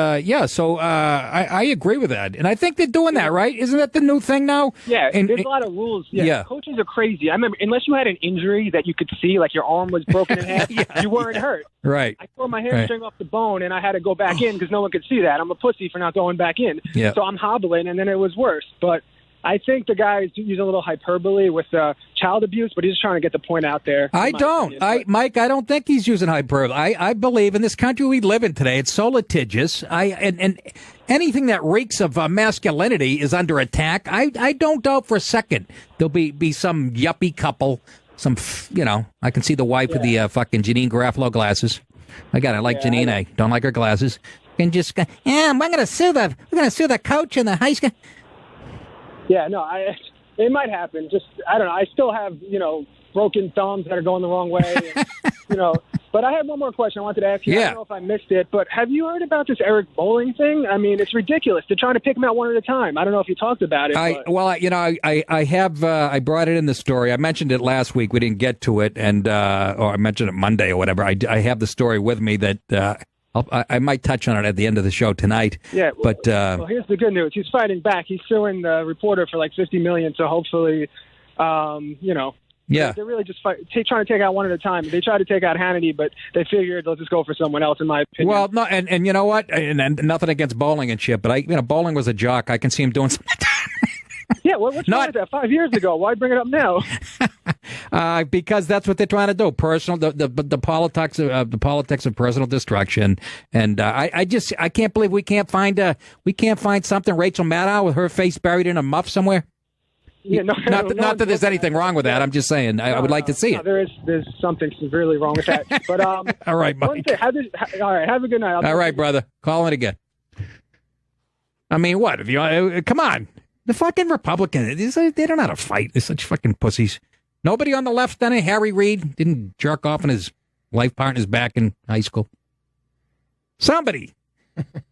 so I agree with that. And I think they're doing that, right? Isn't that the new thing now? Yeah, there's a lot of rules. Yeah. Coaches are crazy. I remember, unless you had an injury that you could see, like your arm was broken in half, you weren't hurt. Right. I tore my hamstring off the bone, and I had to go back in because no one could see that. I'm a pussy for not going back in. Yeah. So I'm hobbling, and then it was worse. But I think the guy is using a little hyperbole with child abuse, but he's just trying to get the point out there. Mike, I don't think he's using hyperbole. I believe in this country we live in today, it's so litigious. And anything that reeks of masculinity is under attack. I don't doubt for a second there'll be some yuppie couple, I can see the wife with the fucking Janine Garofalo glasses. I like Janine. I don't like her glasses. And just go, we're gonna sue the coach in the high school. Yeah, no, it might happen. Just, I don't know. I still have, broken thumbs that are going the wrong way. And, but I had one more question I wanted to ask you. I don't know if I missed it, but have you heard about this Eric Bowling thing? I mean, it's ridiculous. They're trying to pick him out one at a time. I don't know if you talked about it. I have. I brought it in the story. I mentioned it last week. We didn't get to it, and or I mentioned it Monday or whatever. I have the story with me that. I might touch on it at the end of the show tonight. Yeah, but well, here's the good news. He's fighting back. He's suing the reporter for like $50 million. So hopefully, they're really just trying to take out one at a time. They tried to take out Hannity, but they figured they'll just go for someone else, in my opinion. Well, no, and you know what? And nothing against Bowling and shit, but Bowling was a jock. I can see him doing something. Yeah, what's wrong with that? 5 years ago. Why bring it up now? Because that's what they're trying to do. Personal, the politics of personal destruction. And I can't believe we can't find something. Rachel Maddow with her face buried in a muff somewhere. Yeah, not that there's anything wrong with that. I'm just saying I would like to see it. There's something severely wrong with that. But all right, Mike. All right, have a good night. All right, brother. Call it again. I mean, what? If you come on, the fucking Republicans, they don't know how to fight. They're such fucking pussies. Nobody on the left done it. Harry Reid didn't jerk off on his life partner's back in high school. Somebody.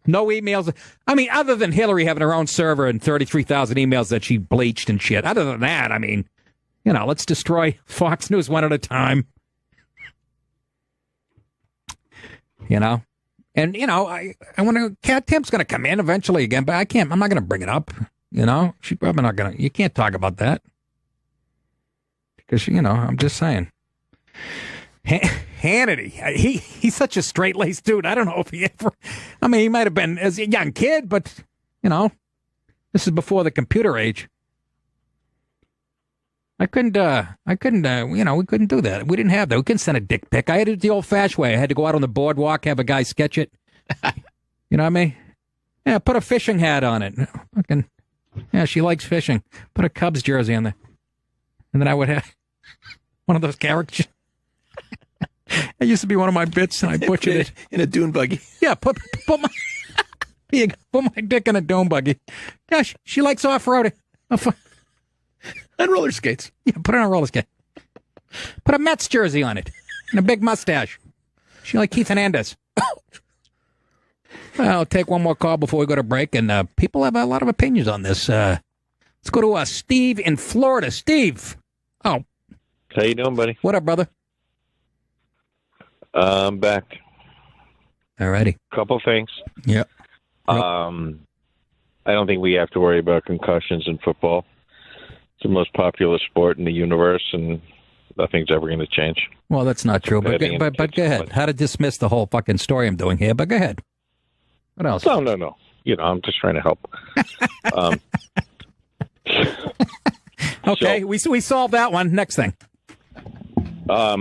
No emails. I mean, other than Hillary having her own server and 33,000 emails that she bleached and shit. Other than that, I mean, let's destroy Fox News one at a time. And, I want to, Kat Timp's going to come in eventually again, but I'm not going to bring it up. She's probably not going to, you can't talk about that. Because, I'm just saying. Hannity, he's such a straight-laced dude. I don't know if he ever, he might have been as a young kid, but, this is before the computer age. We couldn't do that. We didn't have that. We couldn't send a dick pic. I had it the old-fashioned way. I had to go out on the boardwalk, have a guy sketch it. You know what I mean? Yeah, put a fishing hat on it. Yeah, she likes fishing. Put a Cubs jersey on there. And then I would have one of those characters. It used to be one of my bits, and I butchered it. In a dune buggy. Yeah, put my dick in a dune buggy. Yeah, she likes off-roading. And roller skates. Yeah, put it on a roller skate. Put a Mets jersey on it. And a big mustache. She like Keith Hernandez. I'll take one more call before we go to break, and people have a lot of opinions on this. Let's go to Steve in Florida. Steve. Oh. How you doing, buddy? What up, brother? I'm back. All righty. Couple things. Yep. I don't think we have to worry about concussions in football. It's the most popular sport in the universe, and nothing's ever going to change. Well, that's not true, but go ahead. How to dismiss the whole fucking story I'm doing here, but go ahead. What else? No. I'm just trying to help. Okay, we solved that one. Next thing. I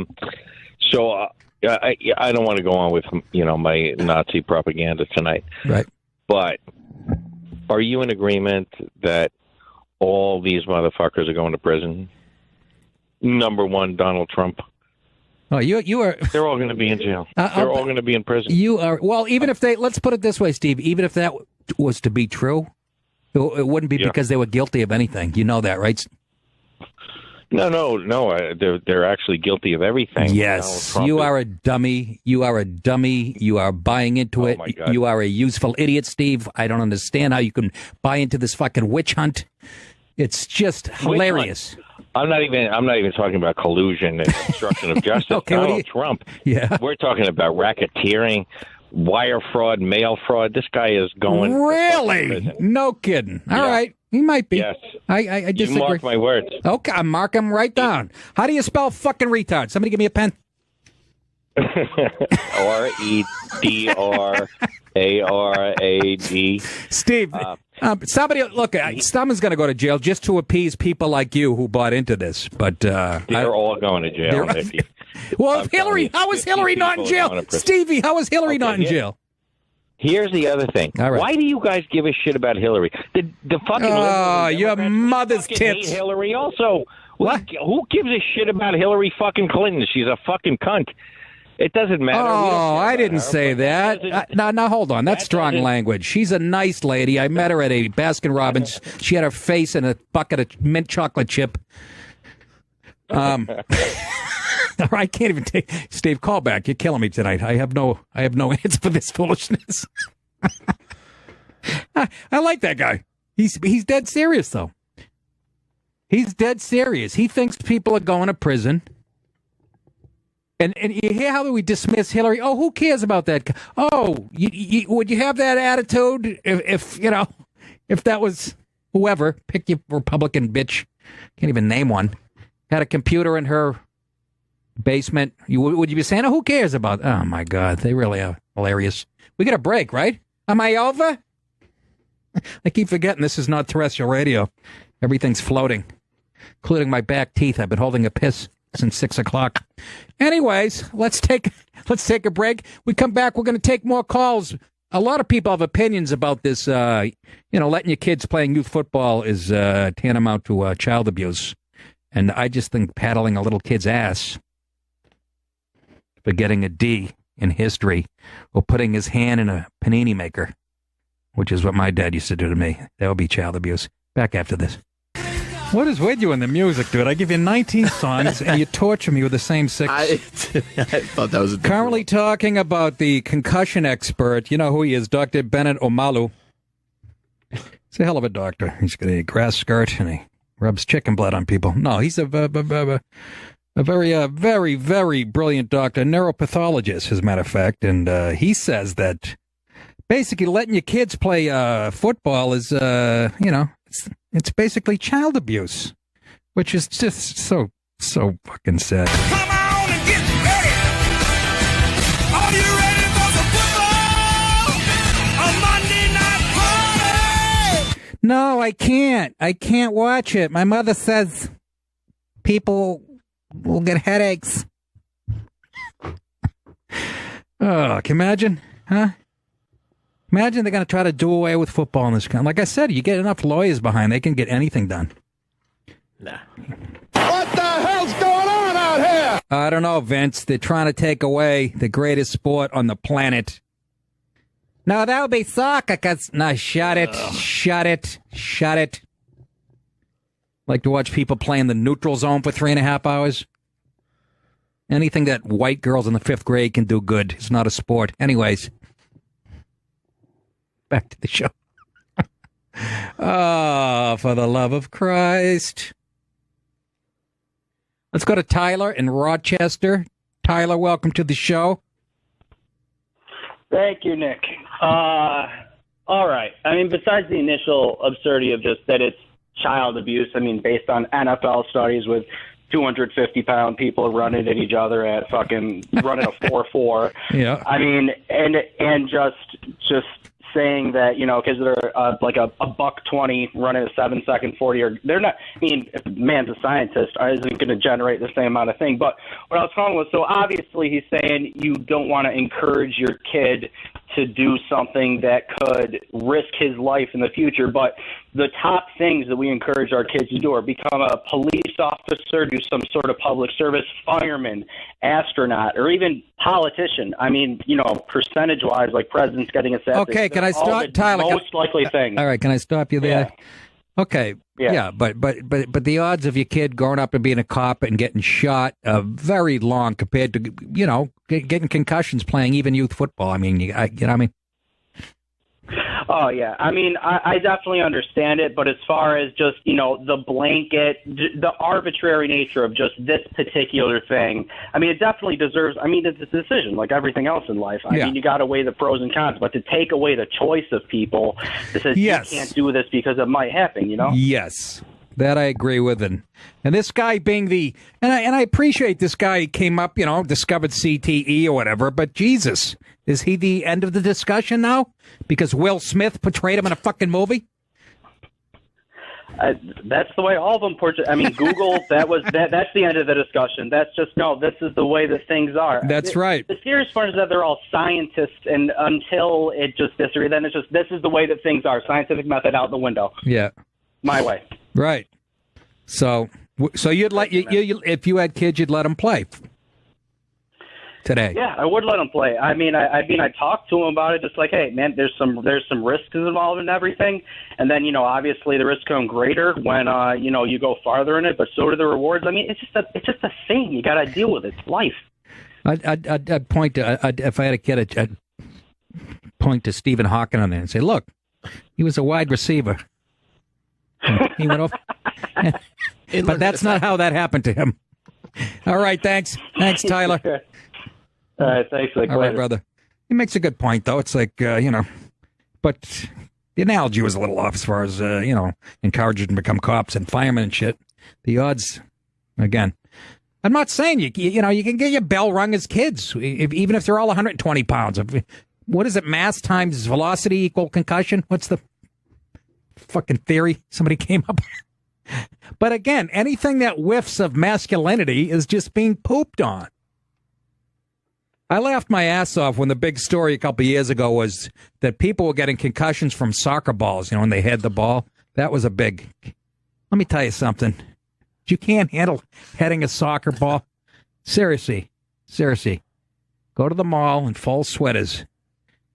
don't want to go on with, my Nazi propaganda tonight. Right. But are you in agreement that all these motherfuckers are going to prison? Number one, Donald Trump. Oh, you are. They're all going to be in jail. They're all going to be in prison. You are. Well, even if let's put it this way, Steve, even if that was to be true, it wouldn't be because they were guilty of anything. You know that, right? No. They're actually guilty of everything. Yes, you are a dummy. You are a dummy. You are buying into it. My God. You are a useful idiot, Steve. I don't understand how you can buy into this fucking witch hunt. It's just hilarious. I'm not even talking about collusion and obstruction of justice. Okay, Donald Trump. Yeah, we're talking about racketeering, wire fraud, mail fraud. This guy is going. Really? No kidding. All right. He might be. Yes. I disagree. You mark my words. Okay, I mark him right down. How do you spell fucking retard? Somebody give me a pen. REDRARAD. Steve, somebody look. Someone's going to go to jail just to appease people like you who bought into this. But they're all going to jail. Well, Hillary, how is Hillary not in jail? Stevie, how is Hillary not in jail? Here's the other thing. All right. Why do you guys give a shit about Hillary? The fucking your mother's tits. Hate Hillary also. What? Who gives a shit about Hillary fucking Clinton? She's a fucking cunt. It doesn't matter. Oh, I didn't say that. Now, hold on. That's strong language. She's a nice lady. I met her at a Baskin Robbins. She had her face in a bucket of mint chocolate chip. I can't even take Steve. Call back. You're killing me tonight. I have no answer for this foolishness. I like that guy. He's dead serious though. He's dead serious. He thinks people are going to prison. And you hear how we dismiss Hillary? Oh, who cares about that? Oh, would you have that attitude if that was whoever, pick your Republican bitch, can't even name one, had a computer in her basement? Would you be saying, oh, who cares about? Oh, my God, they really are hilarious. We got a break, right? Am I over? I keep forgetting this is not terrestrial radio. Everything's floating, including my back teeth. I've been holding a piss since 6 o'clock. Anyways, let's take a break. We come back. We're going to take more calls. A lot of people have opinions about this. Letting your kids playing youth football is tantamount to child abuse. And I just think paddling a little kid's ass for getting a D in history or putting his hand in a panini maker, which is what my dad used to do to me. That would be child abuse. Back after this. What is with you and the music, dude? I give you 19 songs and you torture me with the same 6. I thought that was a Currently talking about the concussion expert. You know who he is, Dr. Bennett Omalu. He's a hell of a doctor. He's got a grass skirt and he rubs chicken blood on people. No, he's a very, very, very brilliant doctor, neuropathologist, as a matter of fact. And he says that basically letting your kids play football is, it's basically child abuse, which is just so fucking sad. Come on and get ready. Are you ready for some football? A Monday night party? No, I can't. I can't watch it. My mother says people will get headaches. Oh, can you imagine? Huh? Imagine they're going to try to do away with football in this country. Like I said, you get enough lawyers behind, they can get anything done. Nah. What the hell's going on out here? I don't know, Vince. They're trying to take away the greatest sport on the planet. No, that would be soccer. No, shut it. Shut it. Like to watch people play in the neutral zone for 3.5 hours. Anything that white girls in the 5th grade can do good. It's not a sport. Anyways. Back to the show. Oh, for the love of Christ. Let's go to Tyler in Rochester. Tyler, welcome to the show. Thank you, Nick. All right. I mean, besides the initial absurdity of just that it's child abuse, I mean, based on NFL studies with 250-pound people running at each other at fucking running a 4-4. Yeah. I mean, and just saying that, because they're like a $1.20 running a 7-second 40, or they're not. I mean, if a man's a scientist, isn't going to generate the same amount of thing. But what I was calling was, so obviously he's saying you don't want to encourage your kid to do something that could risk his life in the future. But the top things that we encourage our kids to do are become a police officer, do some sort of public service, fireman, astronaut, or even politician. I mean, percentage-wise, like presidents getting assassinated. Okay, can I stop, Tyler? Most likely thing. All right, can I stop you there? Yeah. Okay. Yeah, but the odds of your kid growing up and being a cop and getting shot are very long compared to, getting concussions playing even youth football. I mean, you know what I mean? Oh, yeah. I mean, I definitely understand it, but as far as just, the blanket, the arbitrary nature of just this particular thing, I mean, it definitely deserves, it's a decision like everything else in life. I mean, you got to weigh the pros and cons, but to take away the choice of people that says you can't do this because it might happen, Yes. That I agree with. And this guy being and I appreciate this guy came up, discovered CTE or whatever, but Jesus, is he the end of the discussion now? Because Will Smith portrayed him in a fucking movie? That's the way all of them portray. I mean, Google, that's the end of the discussion. That's just, this is the way that things are. That's right. The serious part is that they're all scientists, and until it just disagrees, then it's just, this is the way that things are. Scientific method out the window. Yeah. My way. Right. So you'd let you if you had kids, you'd let them play today. Yeah, I would let them play. I mean, I talked to them about it, just like, hey, man, there's some risks involved in everything, and then obviously the risks come greater when you go farther in it, but so do the rewards. I mean, it's just a thing. You got to deal with it. It's life. I'd point to if I had a kid, I'd point to Stephen Hawking on there and say, look, he was a wide receiver. He went off. But that's not how that happened to him. All right, thanks. Thanks, Tyler. All right, thanks. All right, brother. He makes a good point, though. It's like, but the analogy was a little off as far as, encouraging them to become cops and firemen and shit. The odds, again, I'm not saying you can get your bell rung as kids, even if they're all 120 pounds. What is it? Mass times velocity equal concussion? What's the fucking theory somebody came up with? But again, anything that whiffs of masculinity is just being pooped on. I laughed my ass off when the big story a couple of years ago was that people were getting concussions from soccer balls, when they head the ball. That was a big... Let me tell you something. You can't handle heading a soccer ball. Seriously. Go to the mall and fall sweaters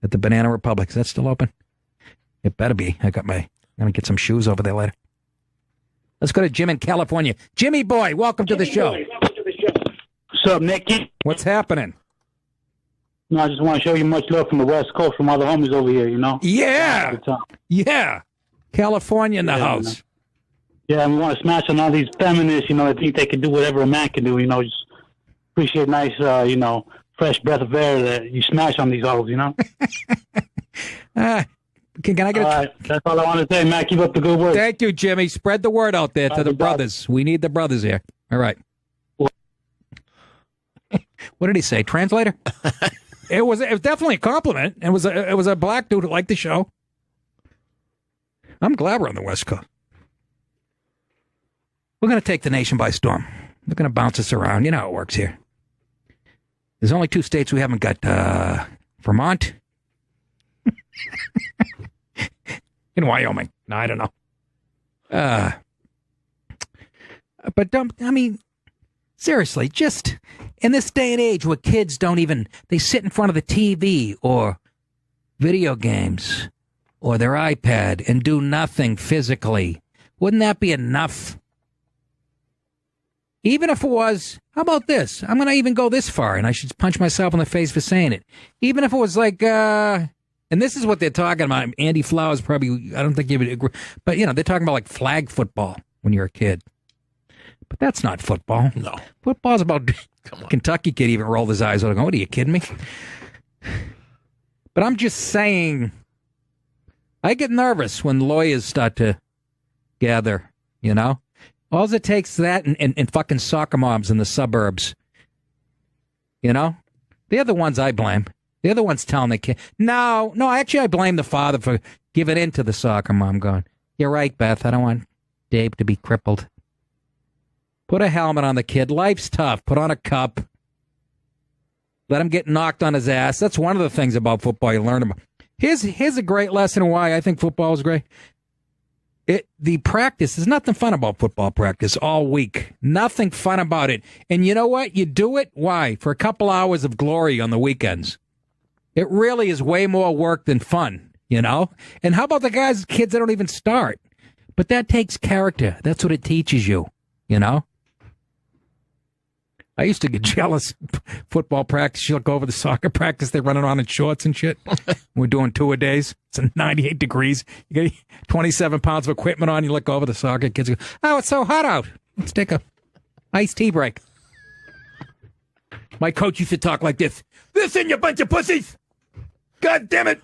at the Banana Republic. Is that still open? It better be. I'm going to get some shoes over there later. Let's go to Jim in California. Jimmy boy, welcome to the show. What's up, Nicky? What's happening? No, I just want to show you much love from the West Coast, from all the homies over here, Yeah. Yeah. California in the house. Yeah, and we want to smash on all these feminists, that think they can do whatever a man can do, just appreciate nice, fresh breath of air that you smash on these hoes, Can I get all right, that's all I want to say, Matt. Keep up the good work. Thank you, Jimmy. Spread the word out there to the brothers. We need the brothers here. All right. What did he say? Translator? It was definitely a compliment. It was a black dude who liked the show. I'm glad we're on the West Coast. We're going to take the nation by storm. We're going to bounce us around. You know how it works here. There's only 2 states we haven't got, Vermont in Wyoming. No, I don't know. But seriously, just in this day and age where kids they sit in front of the TV or video games or their iPad and do nothing physically. Wouldn't that be enough? Even if it was, how about this? I'm going to even go this far, and I should punch myself in the face for saying it. Even if it was like, and this is what they're talking about. Andy Flowers probably, I don't think you would agree, but they're talking about like flag football when you're a kid. But that's not football. No. Football's about, Kentucky kid even rolled his eyes. What are you kidding me? But I'm just saying, I get nervous when lawyers start to gather, All it takes is that and fucking soccer moms in the suburbs. They're the ones I blame. They're the ones telling the kid. No, actually I blame the father for giving in to the soccer mom going, you're right, Beth, I don't want Dave to be crippled. Put a helmet on the kid. Life's tough. Put on a cup. Let him get knocked on his ass. That's one of the things about football you learn about. Here's a great lesson why I think football is great. The practice, there's nothing fun about football practice all week. Nothing fun about it. And you know what? You do it, why? For a couple hours of glory on the weekends. It really is way more work than fun, And how about the kids that don't even start? But that takes character. That's what it teaches you, I used to get jealous. Football practice, you look over the soccer practice, they're running around in shorts and shit. We're doing 2-a-days. It's 98 degrees. You get 27 pounds of equipment on. You look over the soccer kids. Go, oh, it's so hot out. Let's take a iced tea break. My coach used to talk like this. Listen, you bunch of pussies. God damn it.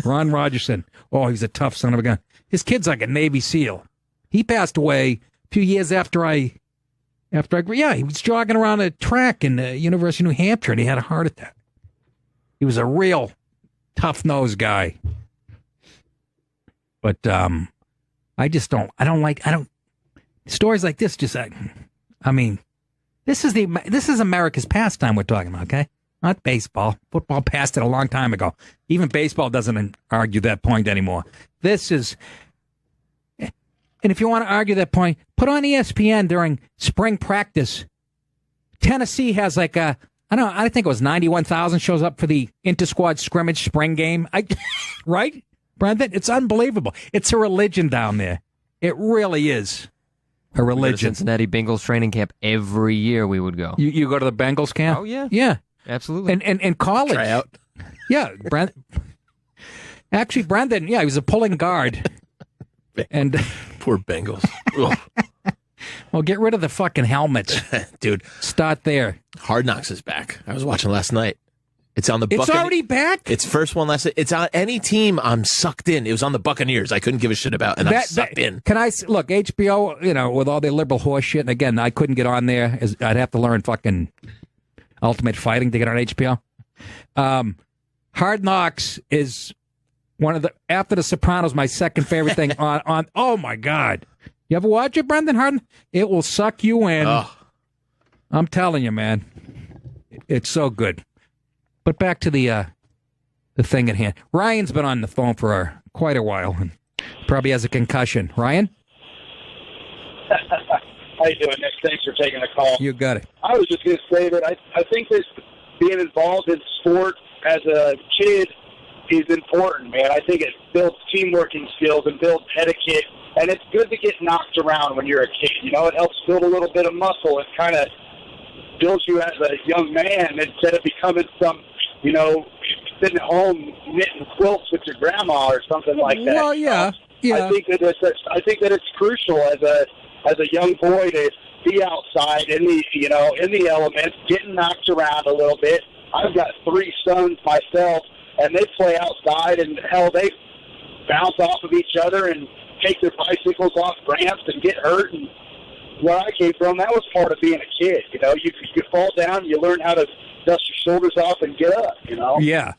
Ron Rogerson. Oh, he's a tough son of a gun. His kid's like a Navy SEAL. He passed away a few years after he was jogging around a track in the University of New Hampshire and he had a heart attack. He was a real tough-nosed guy. But stories like this this is America's pastime we're talking about, okay? Not baseball. Football passed it a long time ago. Even baseball doesn't argue that point anymore. And if you want to argue that point, put on ESPN during spring practice. Tennessee has I think it was 91,000 shows up for the inter-squad scrimmage spring game. Right, Brendan? It's unbelievable. It's a religion down there. It really is a religion. We go to Cincinnati Bengals training camp every year. We would go. You go to the Bengals camp? Oh, yeah. Yeah. Absolutely. And college. Try out. Yeah. Actually, Brendan, he was a pulling guard. And poor Bengals. Well, get rid of the fucking helmets. Dude. Start there. Hard Knocks is back. I was watching last night. It's on the It's already back? It's first one last night. It's on any team. I'm sucked in. It was on the Buccaneers. I couldn't give a shit about, and I'm sucked in. Can I look, HBO, with all their liberal horse shit, and again, I couldn't get on there. I'd have to learn fucking Ultimate Fighting to get on HBO. Hard Knocks is one of after The Sopranos, my second favorite thing on. Oh my God, You ever watch it, Brendan Harden? It will suck you in. Ugh. I'm telling you, man. It's so good. But back to the thing at hand. Ryan's been on the phone for quite a while and probably has a concussion. Ryan? How you doing, Nick? Thanks for taking the call. You got it. I was just going to say that I think that being involved in sport as a kid is important, man. I think it builds teamworking skills and builds etiquette, and it's good to get knocked around when you're a kid. You know, it helps build a little bit of muscle. It kind of builds you as a young man instead of becoming some, you know, sitting at home knitting quilts with your grandma or something like that. Well, yeah. I think that it's crucial as a young boy to be outside in the elements, getting knocked around a little bit. I've got 3 sons myself, and they play outside, and hell, they bounce off of each other and take their bicycles off ramps and get hurt. And where I came from, that was part of being a kid. You know, you fall down, you learn how to dust your shoulders off and get up. You know. Yeah.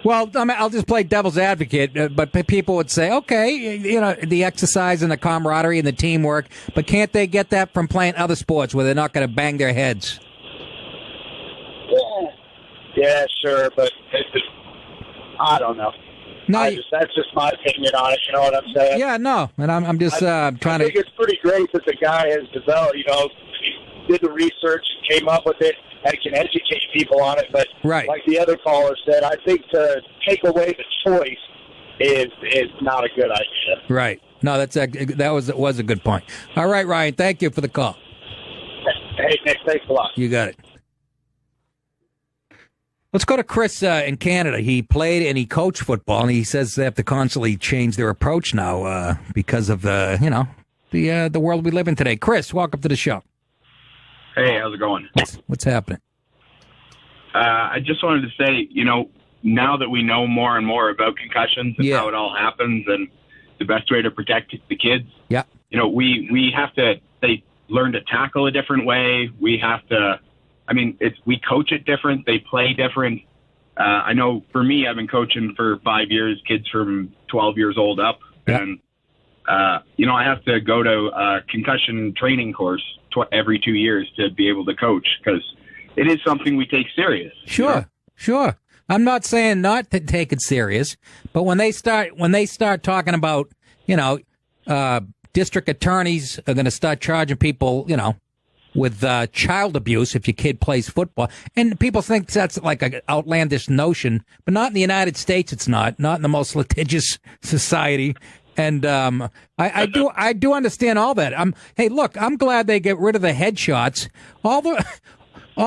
Well, I mean, I'll just play devil's advocate, but people would say, okay, you know, the exercise and the camaraderie and the teamwork, but can't they get that from playing other sports where they're not going to bang their heads? Yeah, sure, but I don't know. No, that's just my opinion on it. You know what I'm saying? Yeah, no, and I'm just trying to. I think it's pretty great that the guy has developed. You know, he did the research, came up with it, and can educate people on it. But right. Like the other caller said, I think to take away the choice is not a good idea. Right. No, that was a good point. All right, Ryan, thank you for the call. Hey, Nick, thanks a lot. You got it. Let's go to Chris in Canada. He played and he coached football, and he says they have to constantly change their approach now because of the world we live in today. Chris, welcome to the show. Hey, how's it going? What's happening? I just wanted to say, you know, now that we know more and more about concussions and how it all happens and the best way to protect the kids, you know, we have to, they learn to tackle a different way. We have to, I mean, we coach it different. They play different. I know for me, I've been coaching for 5 years, kids from 12 years old up. And, you know, I have to go to a concussion training course every 2 years to be able to coach because it is something we take serious. Sure. I'm not saying not to take it serious, but when they start talking about, you know, district attorneys are going to start charging people, you know, with child abuse if your kid plays football. And people think that's like an outlandish notion, but not in the United States. It's not in the most litigious society. And I do understand all that. Hey, look, I'm glad they get rid of the headshots. All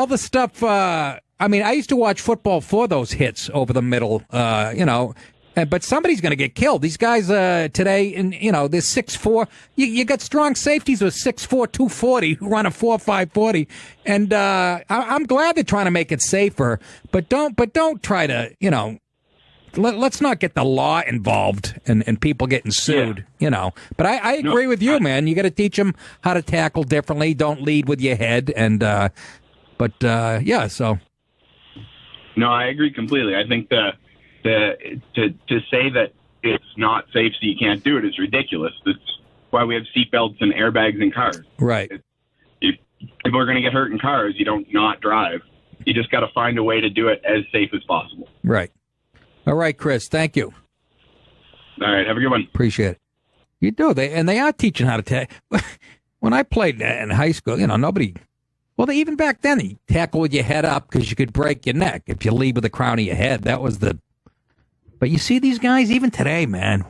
the stuff. I mean, I used to watch football for those hits over the middle. You know. But somebody's going to get killed. These guys today, and you know, they're 6'4". You got strong safeties with 6'4", 240 who run a 4.5 40. And I'm glad they're trying to make it safer. But don't try to, you know, let's not get the law involved and people getting sued. You know. But I agree with you, man. You got to teach them how to tackle differently. Don't lead with your head. And so. No, I agree completely. I think to say that it's not safe so you can't do it is ridiculous. That's why we have seatbelts and airbags in cars. Right. If people are going to get hurt in cars, you don't not drive. You just got to find a way to do it as safe as possible. Right. All right, Chris. Thank you. All right. Have a good one. Appreciate it. You do. They are teaching how to tackle. When I played in high school, you know, nobody. Well, even back then, you tackle with your head up because you could break your neck if you lead with the crown of your head. That was the. But you see these guys, even today, man,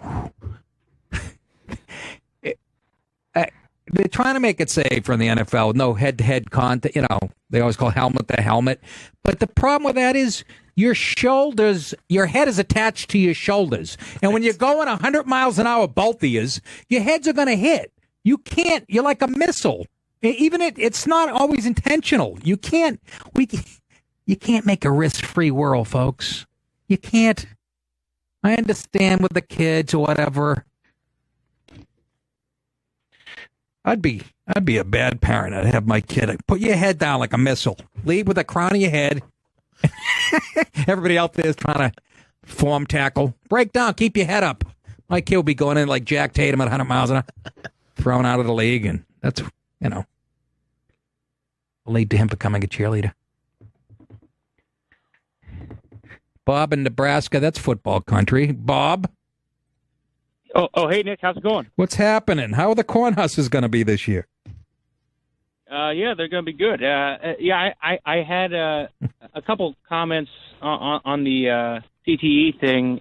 they're trying to make it safer in the NFL. No head-to-head contact. You know, they always call helmet to helmet. But the problem with that is your shoulders, your head is attached to your shoulders. And when you're going 100 miles an hour, both of yous, your heads are going to hit. You can't, you're like a missile. Even it's not always intentional. You can't make a risk-free world, folks. You can't. I understand with the kids or whatever. I'd be a bad parent. I'd have my kid put your head down like a missile. Lead with the crown of your head. Everybody out there is trying to form tackle. Break down. Keep your head up. My kid will be going in like Jack Tatum at 100 miles an hour. thrown out of the league, and that's, lead to him becoming a cheerleader. Bob in Nebraska, that's football country. Bob? Oh, hey, Nick, how's it going? What's happening? How are the Cornhuskers going to be this year? Yeah, they're going to be good. I had a couple comments on the CTE thing.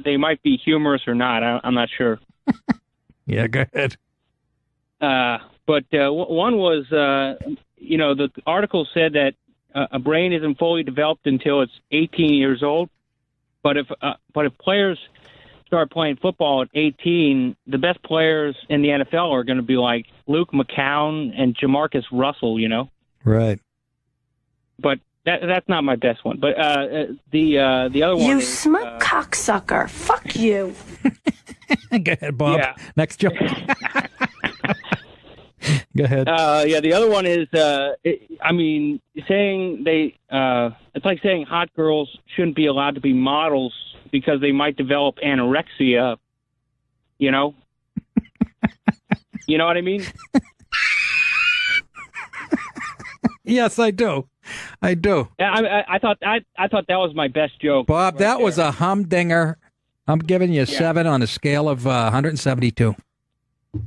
They might be humorous or not. I'm not sure. Yeah, go ahead. But one was, the article said that a brain isn't fully developed until it's 18 years old. But if players start playing football at 18, the best players in the NFL are going to be like Luke McCown and Jamarcus Russell, Right. But that's not my best one. But the other one You is, smug cocksucker. Fuck you. Go ahead, Bob. Yeah. Next joke. Go ahead. The other one is, saying it's like saying hot girls shouldn't be allowed to be models because they might develop anorexia, You know what I mean? Yes, I do. Yeah, I thought that was my best joke. Bob, right that there. was a humdinger. I'm giving you 7 on a scale of 172.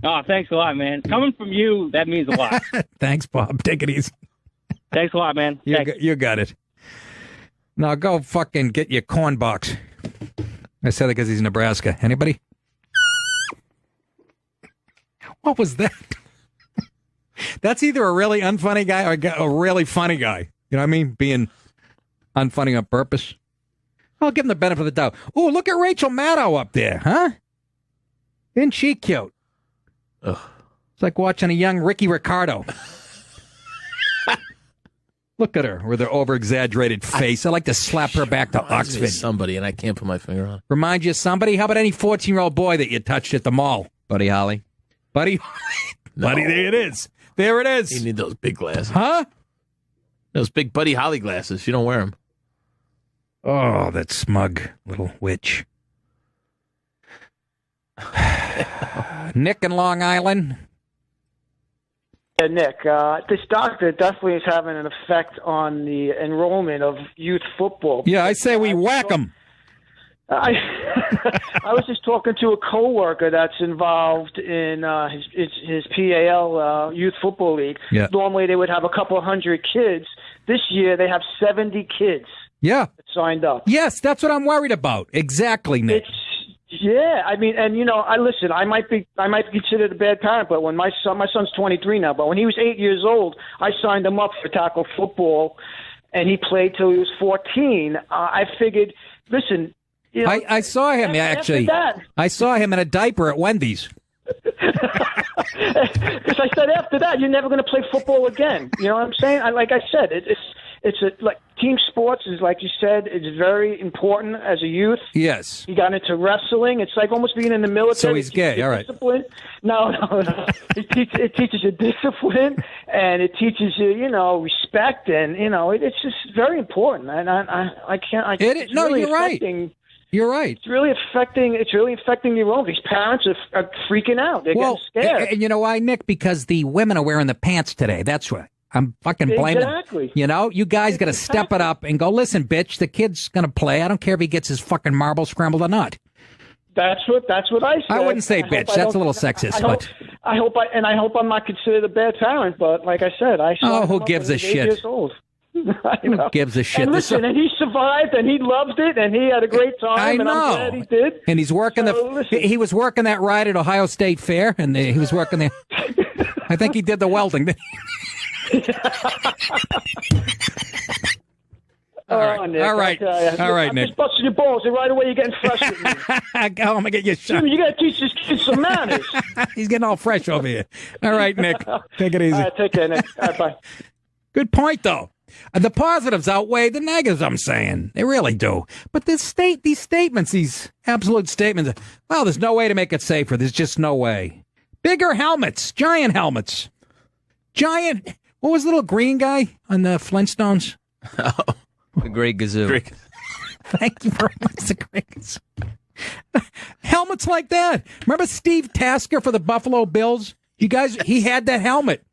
Oh, thanks a lot, man. Coming from you, that means a lot. Thanks, Bob. Take it easy. Thanks a lot, man. You got it. Now go fucking get your corn box. I said it because he's in Nebraska. Anybody? What was that? That's either a really unfunny guy or a really funny guy. You know what I mean? Being unfunny on purpose. I'll give him the benefit of the doubt. Oh, look at Rachel Maddow up there, huh? Isn't she cute? Ugh. It's like watching a young Ricky Ricardo. Look at her with her over-exaggerated face. I like to slap her back to Oxford. Somebody, and I can't put my finger on it. Remind you of somebody? How about any 14-year-old boy that you touched at the mall? Buddy Holly. Buddy, Buddy, there it is. There it is. You need those big glasses. Huh? Those big Buddy Holly glasses. You don't wear them. Oh, that smug little witch. Nick in Long Island. Yeah, Nick, this doctor definitely is having an effect on the enrollment of youth football. Yeah, I say we whack them. I was just talking to a coworker that's involved in his PAL youth football league. Yeah. Normally they would have a couple hundred kids. This year they have 70 kids. Yeah. Signed up. Yes, that's what I'm worried about. Exactly, Nick. Yeah, I mean, and I might be considered a bad parent, but when my son's 23 now, but when he was 8 years old, I signed him up for tackle football, and he played till he was 14. I figured, listen, I saw him actually. I saw him in a diaper at Wendy's. Because I said after that, you're never going to play football again. You know what I'm saying? Like I said, it's team sports is, like you said, it's very important as a youth. Yes. He got into wrestling. It's like almost being in the military. So he's gay. All right. Discipline. No. It teaches you discipline, and it teaches you, respect, and it's just very important. And I can't. No, really you're right. You're right. It's really affecting the role. These parents are freaking out. They're getting scared. And you know why, Nick? Because the women are wearing the pants today. That's why. I'm fucking blaming Exactly. them. You guys got to step it up and go, listen, bitch, the kid's going to play. I don't care if he gets his fucking marble scrambled or not. That's what I said. I wouldn't say bitch. That's a little sexist, but I hope I'm not considered a bad parent. But like I said, who gives a shit? 8 years old. Who gives a shit? And listen, and he survived, and he loved it, and he had a great time. I know. And I'm glad he did. And he's working he was working that ride at Ohio State Fair, and he was working there. I think he did the welding. Nick, All right, I'm Nick. just busting your balls, and right away you're getting fresh with me. I'm gonna get you shot. You got to teach this kid some manners. He's getting all fresh over here. All right, Nick. Take it easy. All right, take care, Nick. All right, bye. Good point, though. The positives outweigh the negatives, I'm saying. They really do. But these statements, these absolute statements, well, there's no way to make it safer. There's just no way. Bigger helmets, giant helmets. What was the little green guy on the Flintstones? The Great Gazoo. Thank you very much, the Great Gazoo. Helmets like that. Remember Steve Tasker for the Buffalo Bills? You guys, he had that helmet.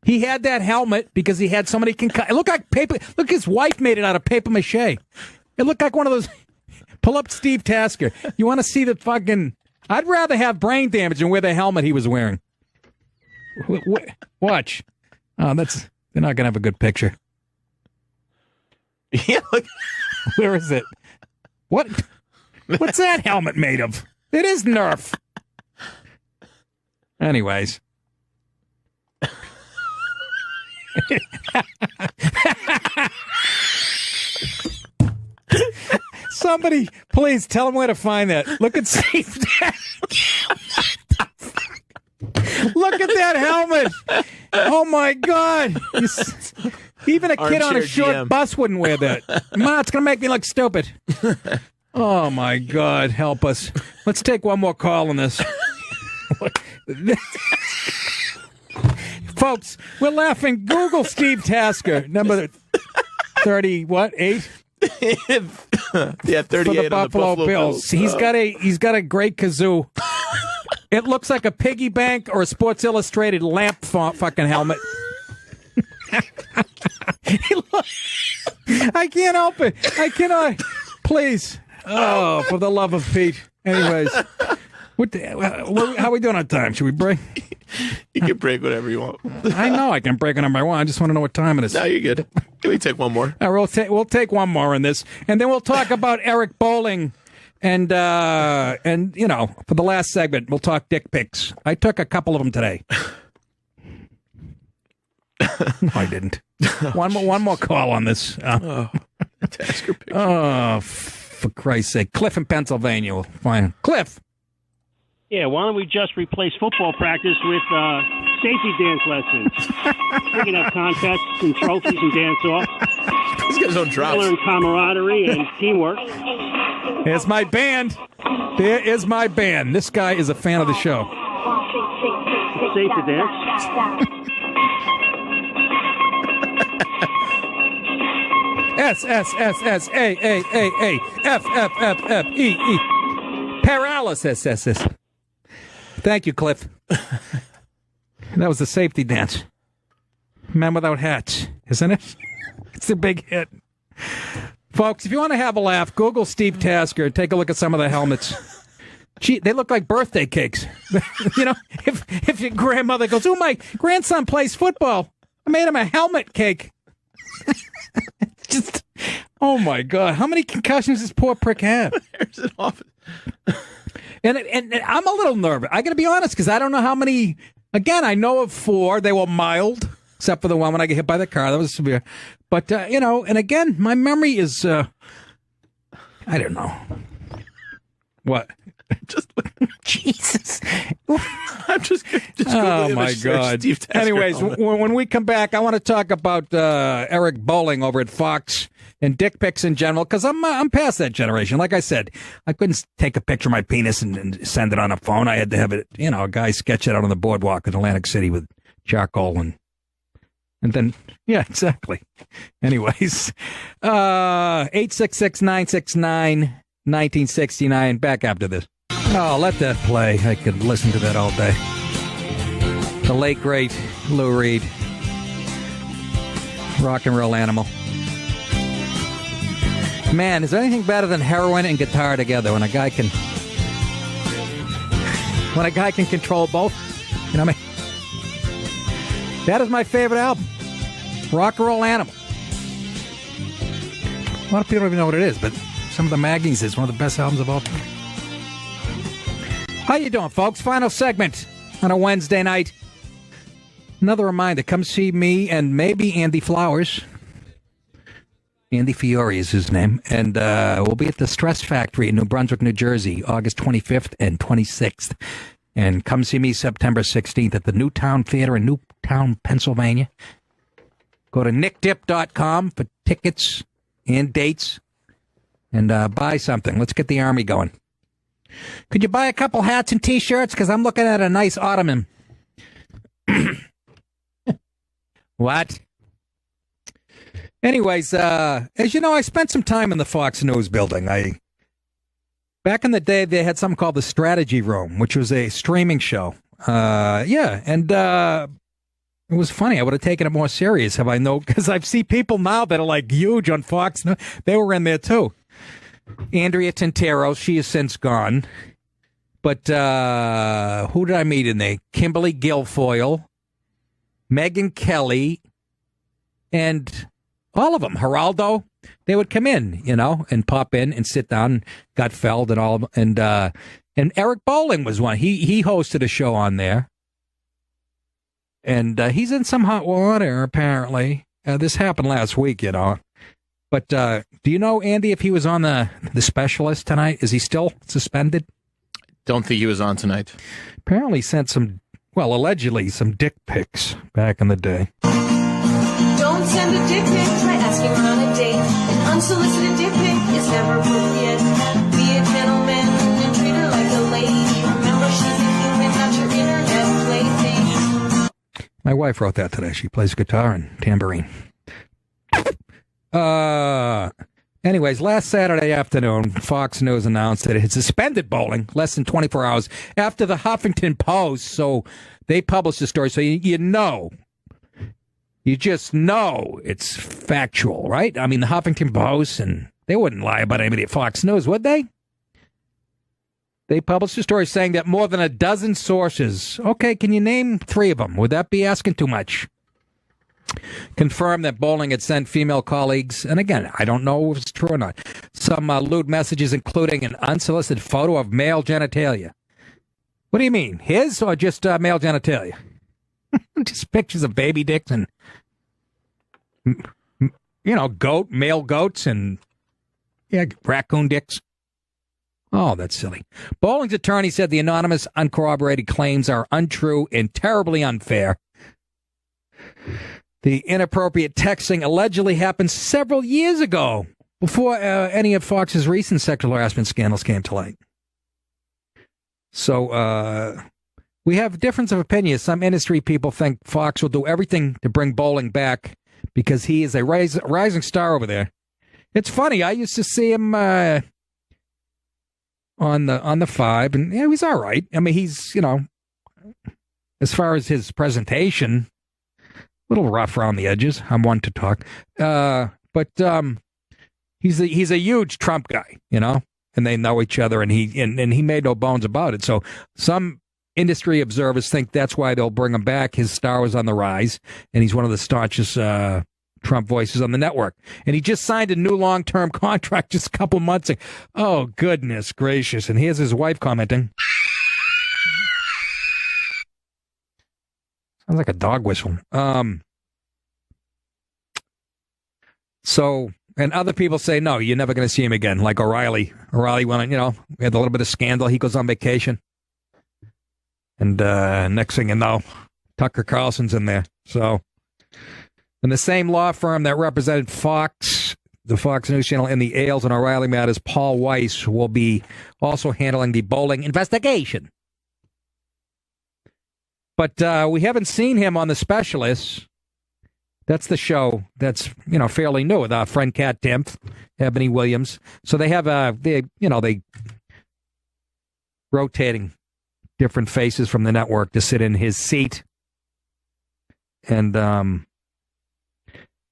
He had that helmet because he had so many concussions. It looked like paper. Look, his wife made it out of paper mache. It looked like one of those. Pull up Steve Tasker. You want to see the fucking... I'd rather have brain damage than wear the helmet he was wearing. Watch. Oh, that's... They're not going to have a good picture. Yeah, look. Where is it? What? What's that helmet made of? It is Nerf. Anyways. Somebody, please tell him where to find that. Look at Steve. Look at that helmet. Oh, my God. Even a kid on a short bus wouldn't wear that. Ma, it's going to make me look stupid. Oh, my God. Help us. Let's take one more call on this. Folks, we're laughing. Google Steve Tasker, number 30, what, 8? Yeah, 38 for the on Buffalo the Bills. He's got a great kazoo. It looks like a piggy bank or a Sports Illustrated lamp fucking helmet. I can't help it. I cannot. Please. Oh, for the love of Pete. Anyways, how are we doing on time? Should we break? You can break whatever you want. I know I can break whenever I want. I just want to know what time it is. No, you're good. Can we take one more? All right, we'll take one more on this, and then we'll talk about Eric Bowling, and you know, for the last segment, we'll talk dick pics. I took a couple of them today. No, I didn't. One more call on this. Tasker picture. Oh, for Christ's sake, Cliff in Pennsylvania. We'll find Cliff. Yeah, why don't we just replace football practice with safety dance lessons? We can have contests and trophies and dance-offs. He's got his own drops. Learn camaraderie and teamwork. There's my band. There is my band. This guy is a fan of the show. Safety dance. S, S, S, S, A, A, A, A, F, F, F, F, E, E. Paralysis, S, S. Thank you, Cliff. That was the safety dance. Men Without Hats, isn't it? It's a big hit. Folks, if you want to have a laugh, Google Steve Tasker and take a look at some of the helmets. Gee, they look like birthday cakes. You know, if your grandmother goes, "Oh, my grandson plays football. I made him a helmet cake." Just, oh my God, how many concussions does poor prick have? There's an office. And I'm a little nervous. I got to be honest, because I don't know how many. Again, I know of 4. They were mild, except for the one when I got hit by the car. That was severe. But, you know, and again, my memory is, I don't know. What? Just Jesus. I'm just oh, my God. Anyways, when we come back, I want to talk about Eric Bowling over at Fox and dick pics in general, because I'm past that generation. Like I said, I couldn't take a picture of my penis and send it on a phone. I had to have it, you know, a guy sketch it out on the boardwalk in Atlantic City with charcoal and then, yeah, exactly. Anyways, 866-969-1969. Back after this. Oh, let that play. I could listen to that all day. The late, great Lou Reed. Rock and roll animal. Man, is there anything better than heroin and guitar together when a guy can control both? You know what I mean? That is my favorite album. Rock and roll animal. A lot of people don't even know what it is, but some of the magazines is one of the best albums of all time. How you doing, folks? Final segment on a Wednesday night. Another reminder, come see me and maybe Andy Flowers. Andy Fiore is his name. And we'll be at the Stress Factory in New Brunswick, New Jersey, August 25th and 26th. And come see me September 16th at the Newtown Theater in Newtown, Pennsylvania. Go to nickdip.com for tickets and dates. And buy something. Let's get the army going. Could you buy a couple hats and T-shirts? Because I'm looking at a nice ottoman. What? Anyways, as you know, I spent some time in the Fox News building. Back in the day, they had something called the Strategy Room, which was a streaming show Yeah, and it was funny. I would have taken it more serious have I known, because I've seen people now that are like huge on Fox. They were in there too. Andrea Tintero, she has since gone. But who did I meet in there? Kimberly Guilfoyle, Megan Kelly, and all of them. Geraldo, they would come in, and pop in and sit down. Gutfeld and all of them. And Eric Bowling was one. He hosted a show on there. And he's in some hot water, apparently. This happened last week, But do you know, Andy, if he was on the Specialist tonight? Is he still suspended? Don't think he was on tonight. Apparently sent allegedly some dick pics back in the day. Don't send a dick pic, try asking her on a date. An unsolicited dick pic is never appropriate. Be a gentleman and treat her like a lady. Remember, she's a human, not your internet plaything. My wife wrote that today. She plays guitar and tambourine. Anyways, last Saturday afternoon, Fox News announced that it had suspended Bowling less than 24 hours after the Huffington Post. So they published the story. So you just know it's factual, right? I mean, the Huffington Post, and they wouldn't lie about anybody at Fox News, would they? They published a story saying that more than a dozen sources, okay, can you name 3 of them? Would that be asking too much? Confirmed that Bowling had sent female colleagues, and again, I don't know if it's true or not, some lewd messages, including an unsolicited photo of male genitalia. What do you mean? His or just male genitalia? Just pictures of baby dicks and, male goats and, raccoon dicks. Oh, that's silly. Bowling's attorney said the anonymous, uncorroborated claims are untrue and terribly unfair. The inappropriate texting allegedly happened several years ago, before any of Fox's recent sexual harassment scandals came to light. So we have a difference of opinion. Some industry people think Fox will do everything to bring Bowling back because he is a rising star over there. It's funny. I used to see him on the 5, and he's all right. I mean, he's as far as his presentation, a little rough around the edges. I'm one to talk, but he's a huge Trump guy, and they know each other, and he made no bones about it. So some industry observers think that's why they'll bring him back. His star was on the rise, and he's one of the staunchest Trump voices on the network. And he just signed a new long-term contract just a couple months ago. Oh, goodness gracious. And here's his wife commenting. Sounds like a dog whistle. So, and other people say, no, you're never going to see him again. Like O'Reilly. O'Reilly went, we had a little bit of scandal. He goes on vacation. And next thing you know, Tucker Carlson's in there. So, and the same law firm that represented Fox, the Fox News Channel, in the Ailes and O'Reilly matters, Paul Weiss, will be also handling the Bowling investigation. But we haven't seen him on The Specialists. That's the show that's, fairly new with our friend Kat Timpf, Ebony Williams. So they have, they rotating different faces from the network to sit in his seat. And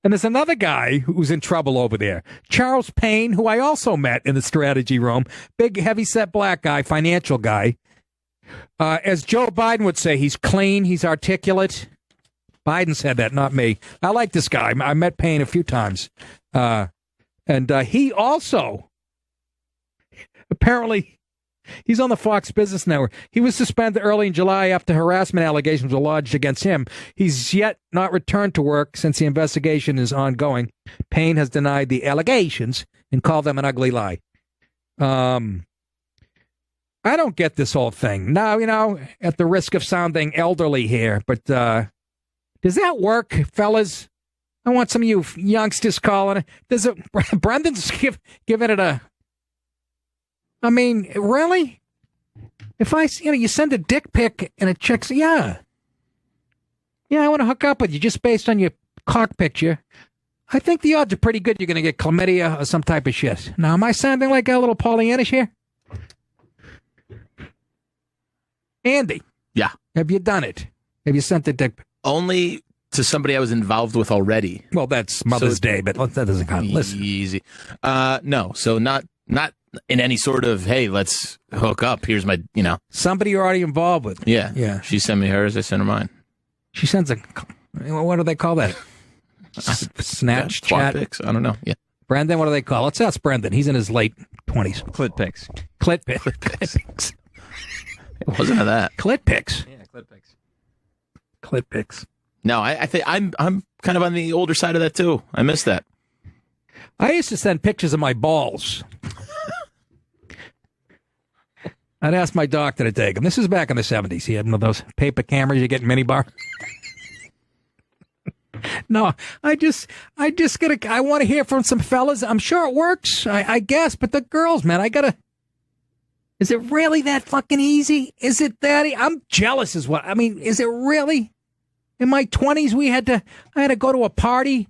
there's another guy who's in trouble over there, Charles Payne, who I also met in the strategy room. Big, heavy-set black guy, financial guy. As Joe Biden would say, he's clean, he's articulate. Biden said that, not me. I like this guy. I met Payne a few times. And he also, apparently, he's on the Fox Business Network. He was suspended early in July after harassment allegations were lodged against him. He's yet not returned to work since the investigation is ongoing. Payne has denied the allegations and called them an ugly lie. I don't get this whole thing. Now, at the risk of sounding elderly here, but does that work, fellas? I want some of you youngsters calling. Does it? Brendan's giving it a. I mean, really? If you send a dick pic and it checks, yeah, I want to hook up with you just based on your cock picture. I think the odds are pretty good you're going to get chlamydia or some type of shit. Now, am I sounding like a little Pollyannish here? Andy. Yeah. Have you done it? Have you sent the dick? Only to somebody I was involved with already. Well, that's Mother's Day, but that doesn't count. Listen. Easy. No, so not in any sort of, hey, let's hook up. Here's my, Somebody you're already involved with. Yeah. Yeah. She sent me hers. I sent her mine. She sends what do they call that? Snatch chat? Pics. I don't know. Yeah. Brendan, what do they call it? Let's ask Brendan. He's in his late 20s. Clit pics. Clit pics. It wasn't that. Clit pics. Yeah, clit pics. Clit pics. No, I think I'm kind of on the older side of that too. I miss that. I used to send pictures of my balls. I'd ask my doctor to take them. This is back in the 70s. He had one of those paper cameras you get in minibar. No, I want to hear from some fellas. I'm sure it works, I guess, but the girls, man, is it really that fucking easy? Is it that? I'm jealous is what, is it really? In my 20s, I had to go to a party.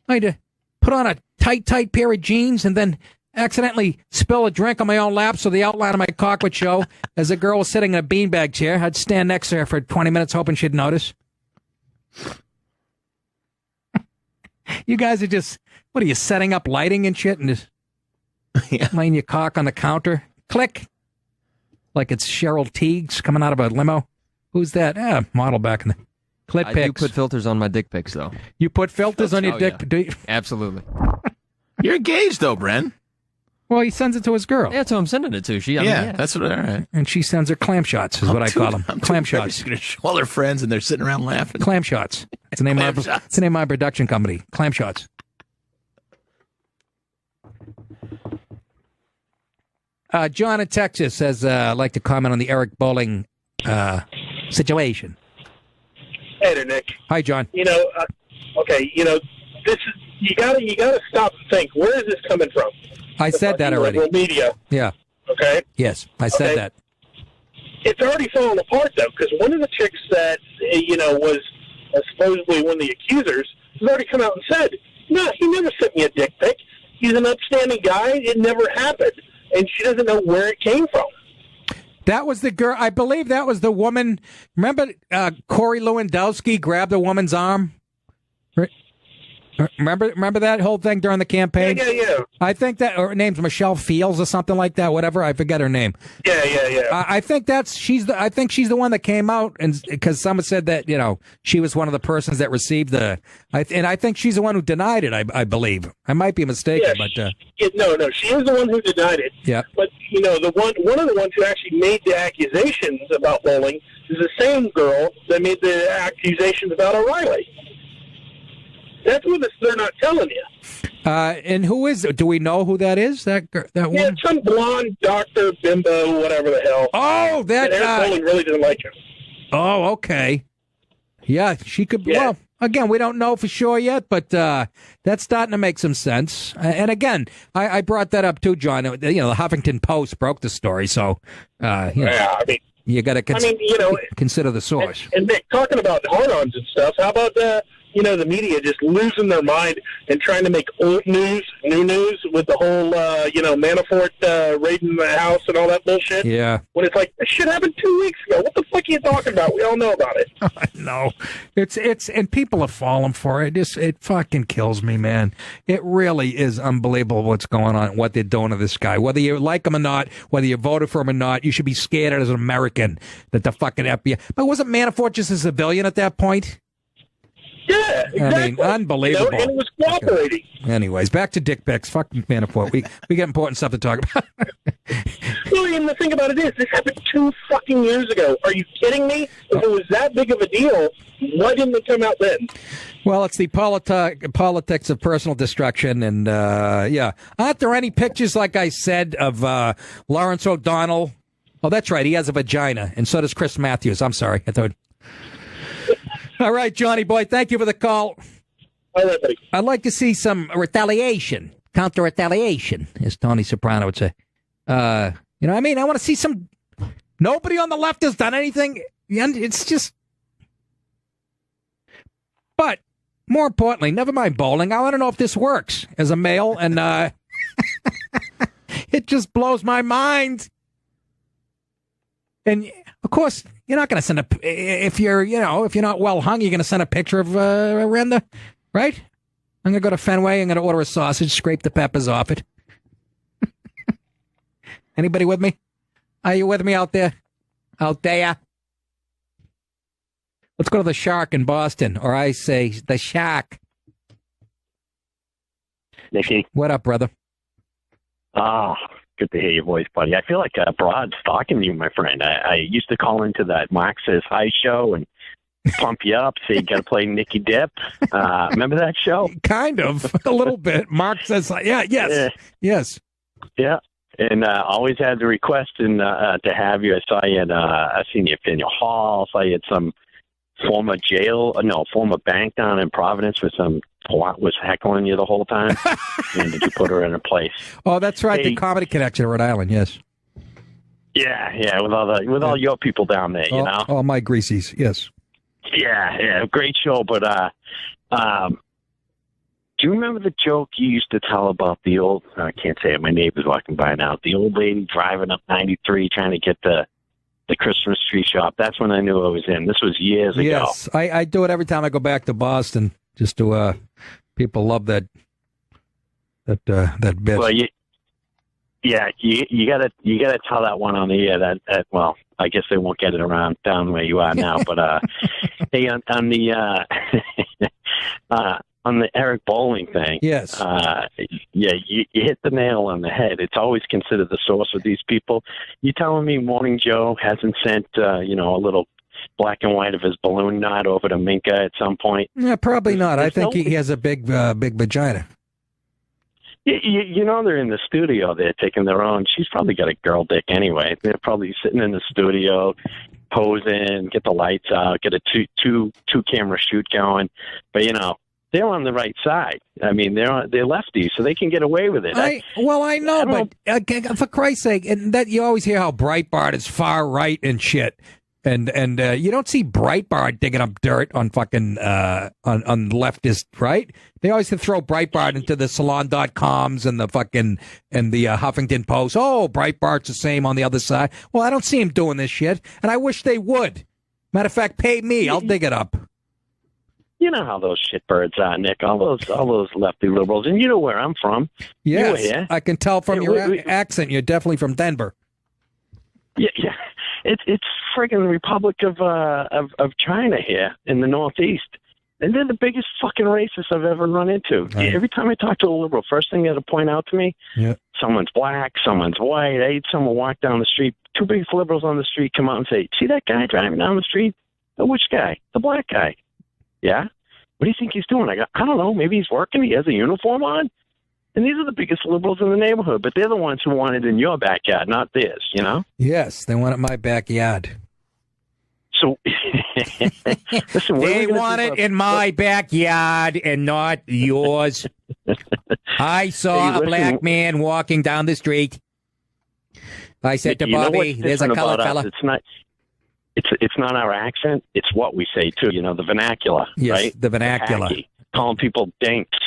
I had to put on a tight pair of jeans and then accidentally spill a drink on my own lap so the outline of my cock would show as a girl was sitting in a beanbag chair. I'd stand next to her for 20 minutes hoping she'd notice. You guys are just, what are you, setting up lighting and shit and just laying your cock on the counter? Click. Like it's Cheryl Teagues coming out of a limo. Who's that? Model back in the clit pics. I do put filters on my dick pics, though. You put filters on your dick? Yeah. Do you? Absolutely. You're engaged, though, Bren. Well, he sends it to his girl. Yeah, that's who I'm sending it to. That's what. All right. And she sends her clam shots, is what I call them. Clam shots. She's going to show all her friends, and they're sitting around laughing. Clam shots. It's the name of my production company. Clam shots. John in Texas says, I'd like to comment on the Eric Bowling situation. Hey there, Nick. Hi, John. Okay, this is you gotta stop and think. Where is this coming from? I said that already. Liberal media. Yeah. Okay. Yes, I said that. It's already falling apart though, because one of the chicks that was supposedly one of the accusers has already come out and said, "No, he never sent me a dick pic. He's an upstanding guy. It never happened." And she doesn't know where it came from. That was the girl. I believe that was the woman. Remember, Corey Lewandowski grabbed a woman's arm. Remember that whole thing during the campaign? Yeah. I think that her name's Michelle Fields or something like that. Whatever, I forget her name. Yeah. I think she's the one that came out, and because someone said that she was one of the persons that received and I think she's the one who denied it. I believe. I might be mistaken, but no, she is the one who denied it. Yeah. But one of the ones who actually made the accusations about Bowling is the same girl that made the accusations about O'Reilly. That's what they're not telling you. And who is? Do we know who that is? That one? Yeah, some blonde doctor, bimbo, whatever the hell. Oh, that Eric Bowling really didn't like her. Oh, okay. Yeah, she could. Yeah. Well, again, we don't know for sure yet, but that's starting to make some sense. And again, I brought that up too, John. The Huffington Post broke the story, so you got to consider the source. And Nick, talking about hard-ons and stuff, how about the media just losing their mind and trying to make old news, new news with the whole, Manafort raiding the house and all that bullshit? Yeah. When it's like, this shit happened 2 weeks ago. What the fuck are you talking about? We all know about it. I know. It's and people have fallen for it. It fucking kills me, man. It really is unbelievable what's going on, what they're doing to this guy. Whether you like him or not, whether you voted for him or not, you should be scared as an American that the fucking FBI. But wasn't Manafort just a civilian at that point? Yeah, exactly. Unbelievable. And it was cooperating. Anyways, back to dick pics. Fuck Manafort. We got important stuff to talk about. Well, and the thing about it is, this happened 2 fucking years ago. Are you kidding me? If it was that big of a deal, why didn't it come out then? Well, it's the politics of personal destruction, and aren't there any pictures, like I said, of Lawrence O'Donnell? Oh, that's right. He has a vagina, and so does Chris Matthews. I'm sorry. I thought. All right, Johnny boy, thank you for the call. All right, buddy. I'd like to see some retaliation, counter-retaliation, as Tony Soprano would say. I want to see some... Nobody on the left has done anything. It's just... But, more importantly, never mind bowling. I want to know if this works as a male, and it just blows my mind. And Of course, you're not going to send if you're not well hung, you're going to send a picture of Renda, right? I'm going to go to Fenway. I'm going to order a sausage, scrape the peppers off it. Anybody with me? Are you with me out there? Out there? Let's go to the Shark in Boston, or I say the Shark. Nicky. What up, brother? Good to hear your voice, buddy. I feel like Broad's stalking you, my friend. I used to call into that Mark Says Hi show and pump you up, say you got to play Nicky Dip. Remember that show? Kind of, a little bit. Mark Says Hi. Yeah, yes, yes. Yeah. And always had the request to have you. I saw you at I seen you at Faneuil Hall. Saw you at some former bank down in Providence with some twat was heckling you the whole time. And did you put her in her place? Oh, that's right. Hey, the Comedy Connection in Rhode Island. Yes. Yeah. With all your people down there, you know. All my greasies. Yes. Yeah. Great show, but do you remember the joke you used to tell about the old? I can't say it. My neighbor's walking by now. The old lady driving up 93 trying to get the Christmas tree shop. That's when I knew I was in. This was years ago. Yes, I do it every time I go back to Boston. Just to people love that bit. Well, you gotta tell that one on the air. That well, I guess they won't get it around down where you are now. But hey, on the on the Eric Bowling thing, yes, you hit the nail on the head. It's always considered the source of these people. You telling me Morning Joe hasn't sent a little black and white of his balloon knot over to Minka at some point? Yeah, probably not. I think he has a big vagina. You know they're in the studio. They're taking their own. She's probably got a girl dick anyway. They're probably sitting in the studio, posing, get the lights out, get a two camera shoot going. But they're on the right side. I mean, they're lefties, so they can get away with it. I know, but for Christ's sake, and that you always hear how Breitbart is far right and shit. And you don't see Breitbart digging up dirt on fucking on leftist, right? They always throw Breitbart into the salon.coms and the fucking and the Huffington Post. Oh, Breitbart's the same on the other side. Well, I don't see him doing this shit, and I wish they would. Matter of fact, pay me. I'll dig it up. You know how those shitbirds are, Nick. All those lefty liberals, and you know where I'm from. Yes, you were here. I can tell from your accent. You're definitely from Denver. Yeah. It's friggin' the Republic of China here in the Northeast, and they're the biggest fucking racists I've ever run into. Right. Every time I talk to a liberal, first thing they have to point out to me, someone's black, someone's white. I had someone walk down the street. Two biggest liberals on the street come out and say, "See that guy driving down the street? Which guy? The black guy." Yeah. What do you think he's doing? I go, I don't know. Maybe he's working. He has a uniform on. And these are the biggest liberals in the neighborhood, but they're the ones who want it in your backyard, not theirs, Yes, they want it in my backyard. So, listen, they want it in my backyard and not yours. I saw a black man walking down the street. I said to Bobby, there's a colored fella. It's not our accent. It's what we say, too, the vernacular, yes, right? The vernacular. Calling people dinks.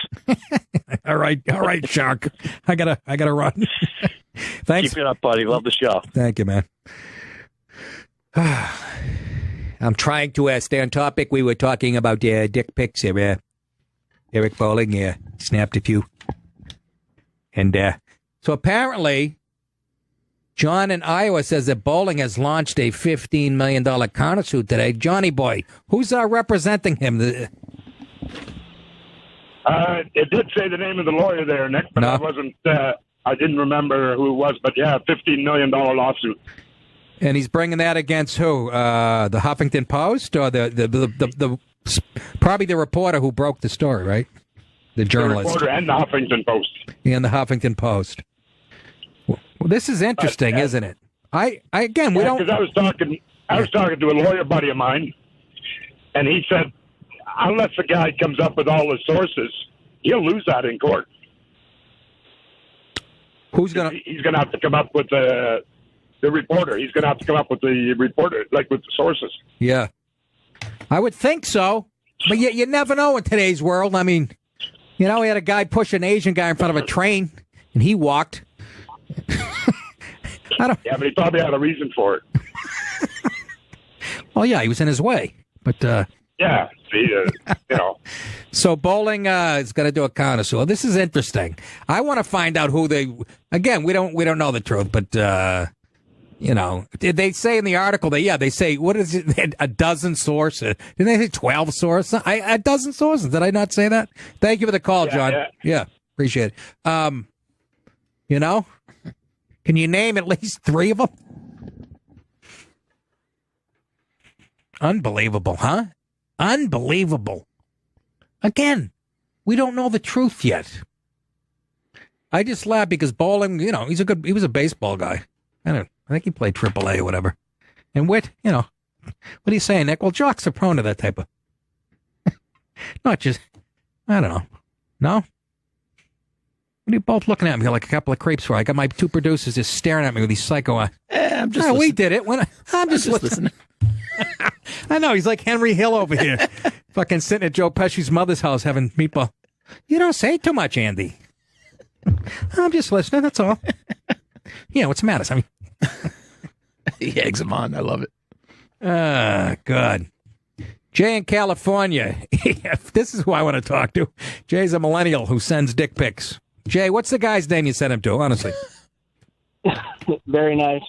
All right, Shark. I gotta run. Thanks. Keep it up, buddy. Love the show. Thank you, man. I'm trying to stay on topic. We were talking about dick pics here. Eric Bowling snapped a few. And so apparently, John in Iowa says that Bowling has launched a $15 million countersuit today. Johnny boy, who's representing him? It did say the name of the lawyer there, Nick, but I wasn't. I didn't remember who it was, but yeah, $15 million lawsuit. And he's bringing that against who? The Huffington Post or the probably the reporter who broke the story, right? The journalist. The reporter and the Huffington Post. And the Huffington Post. Well, this is interesting, isn't it? We don't. Because I was talking to a lawyer buddy of mine, and he said, unless the guy comes up with all the sources, he'll lose that in court. He's gonna have to come up with the reporter. He's gonna have to come up with the reporter, like with the sources. Yeah, I would think so, but you never know in today's world. I mean, we had a guy push an Asian guy in front of a train, and he walked. Yeah, but he probably had a reason for it. Oh, yeah, he was in his way. But, Yeah, see, So bowling is going to do a connoisseur. This is interesting. I want to find out who they. Again, we don't know the truth, but did they say in the article that they say what is it? A dozen sources? Didn't they say 12 sources? A dozen sources? Did I not say that? Thank you for the call, John. Yeah, appreciate it. Can you name at least 3 of them? Unbelievable, huh? Unbelievable. Again, we don't know the truth yet. I just laugh because bowling, he was a baseball guy. I think he played AAA or whatever. And Whit, what are you saying, Nick? Well, jocks are prone to that type of, not just, I don't know. No? What are you both looking at me like a couple of creeps for? I got my 2 producers just staring at me with these psycho eyes. I'm just listening. We did it. I'm just listening. I know, he's like Henry Hill over here. Fucking sitting at Joe Pesci's mother's house having meatball. You don't say too much, Andy. I'm just listening, that's all. Yeah, what's the matter? I mean, he eggs him on. I love it. Good. Jay in California. This is who I want to talk to. Jay's a millennial who sends dick pics. Jay, what's the guy's name you sent him to, honestly? Very nice.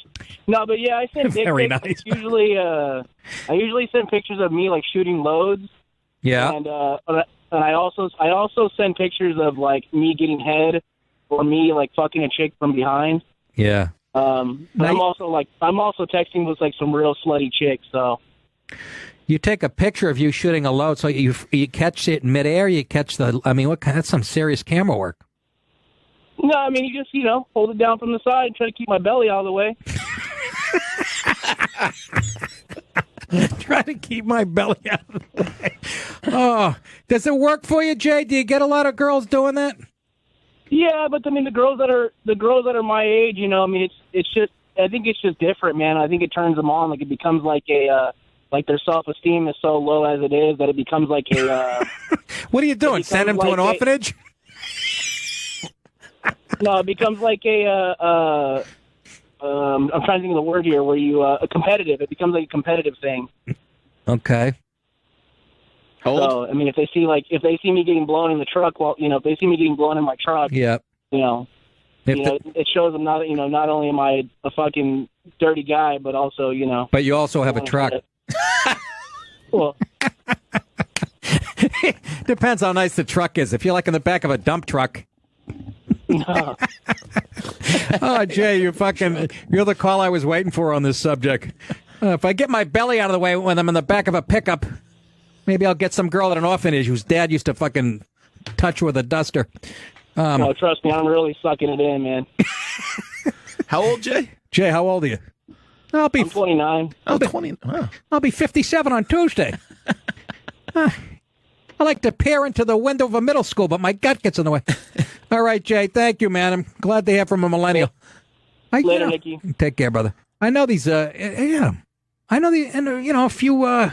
No, but yeah, I send dick Very pics. nice. I usually send pictures of me like shooting loads. Yeah. And I also send pictures of like me getting head or me like fucking a chick from behind. Yeah. But I'm also texting with like some real slutty chicks. So you take a picture of you shooting a load, so you catch it in midair. You catch that's some serious camera work. No, I mean, you just, hold it down from the side and try to keep my belly out of the way. Try to keep my belly out of the way. Oh, does it work for you, Jay? Do you get a lot of girls doing that? Yeah, but I mean, the girls that are my age, it's just, I think it's just different, man. I think it turns them on. Like it becomes like like their self-esteem is so low as it is that it becomes like a. What are you doing? Send them to an orphanage? No, it becomes like I'm trying to think of the word here, where you competitive. It becomes like a competitive thing. Okay. So I mean, if they see me getting blown in the truck, if they see me getting blown in my truck, yep. It shows them not only am I a fucking dirty guy, but also But you also have a truck. Well. Depends how nice the truck is. If you're like in the back of a dump truck. No. Oh, Jay, you're the call I was waiting for on this subject. If I get my belly out of the way when I'm in the back of a pickup, maybe I'll get some girl at an orphanage whose dad used to fucking touch her with a duster. No, trust me, I'm really sucking it in, man. How old, Jay? Jay, how old are you? I'm 29. Oh, 20. Wow. I'll be 57 on Tuesday. I like to peer into the window of a middle school, but my gut gets in the way. All right, Jay, thank you, man. I'm glad to hear from a millennial. Later, Nicky. Take care, brother. I know these, I know a few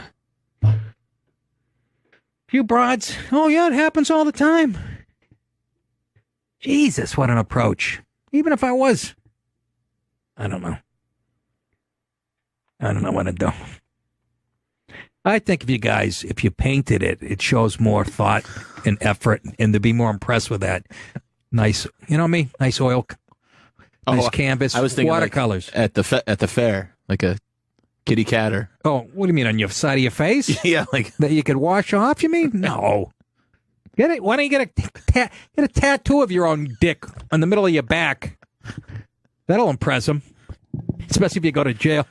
broads. Oh, yeah, it happens all the time. Jesus, what an approach. Even if I was, I don't know what to do. I think if you painted it, it shows more thought and effort, and to be more impressed with that. Nice, nice oil, nice canvas, I was thinking watercolors. Like at the fair, like a kitty cat or. Oh, what do you mean, on your side of your face? Yeah, like. That you could wash off, you mean? No. Get it? Why don't you get a tattoo of your own dick on the middle of your back? That'll impress them, especially if you go to jail.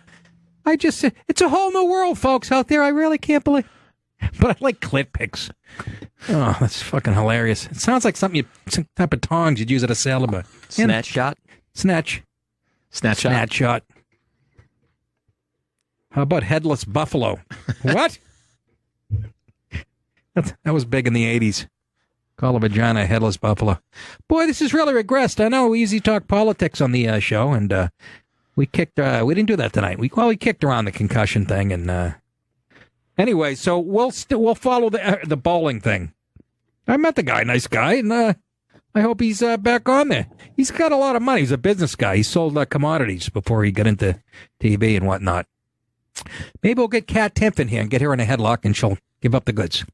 It's a whole new world, folks, out there. I really can't believe. But I like clit pics. Oh, that's fucking hilarious. It sounds like some type of tongs you'd use at a sailor. Snatch shot? Snatch shot. How about headless buffalo? What? That was big in the 80s. Call a vagina a headless buffalo. Boy, this has really regressed. I know we usually talk politics on the show, and we didn't do that tonight. We kicked around the concussion thing, and anyway, so we'll follow the bowling thing. I met the guy, nice guy, and I hope he's back on there. He's got a lot of money. He's a business guy. He sold commodities before he got into TV and whatnot. Maybe we'll get Kat Timpf in here and get her in a headlock and she'll give up the goods.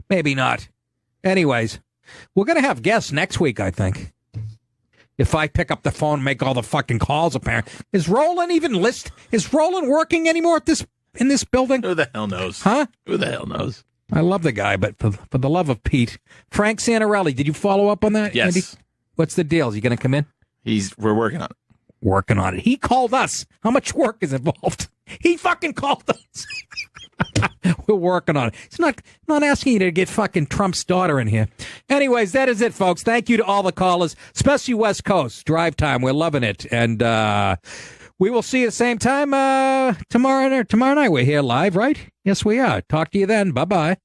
Maybe not. Anyways, we're going to have guests next week, I think. If I pick up the phone and make all the fucking calls, apparently. Is Roland working anymore in this building? Who the hell knows? Huh? Who the hell knows? I love the guy, but for the love of Pete. Frank Santarelli, did you follow up on that, Yes. Andy? What's the deal? Is he going to come in? We're working on it. Working on it. He called us. How much work is involved? He fucking called us. We're working on it. It's not asking you to get fucking Trump's daughter in here. Anyways, that is it, folks. Thank you to all the callers, especially West Coast. Drive time. We're loving it. And we will see you at the same time tomorrow night. We're here live, right? Yes, we are. Talk to you then. Bye-bye.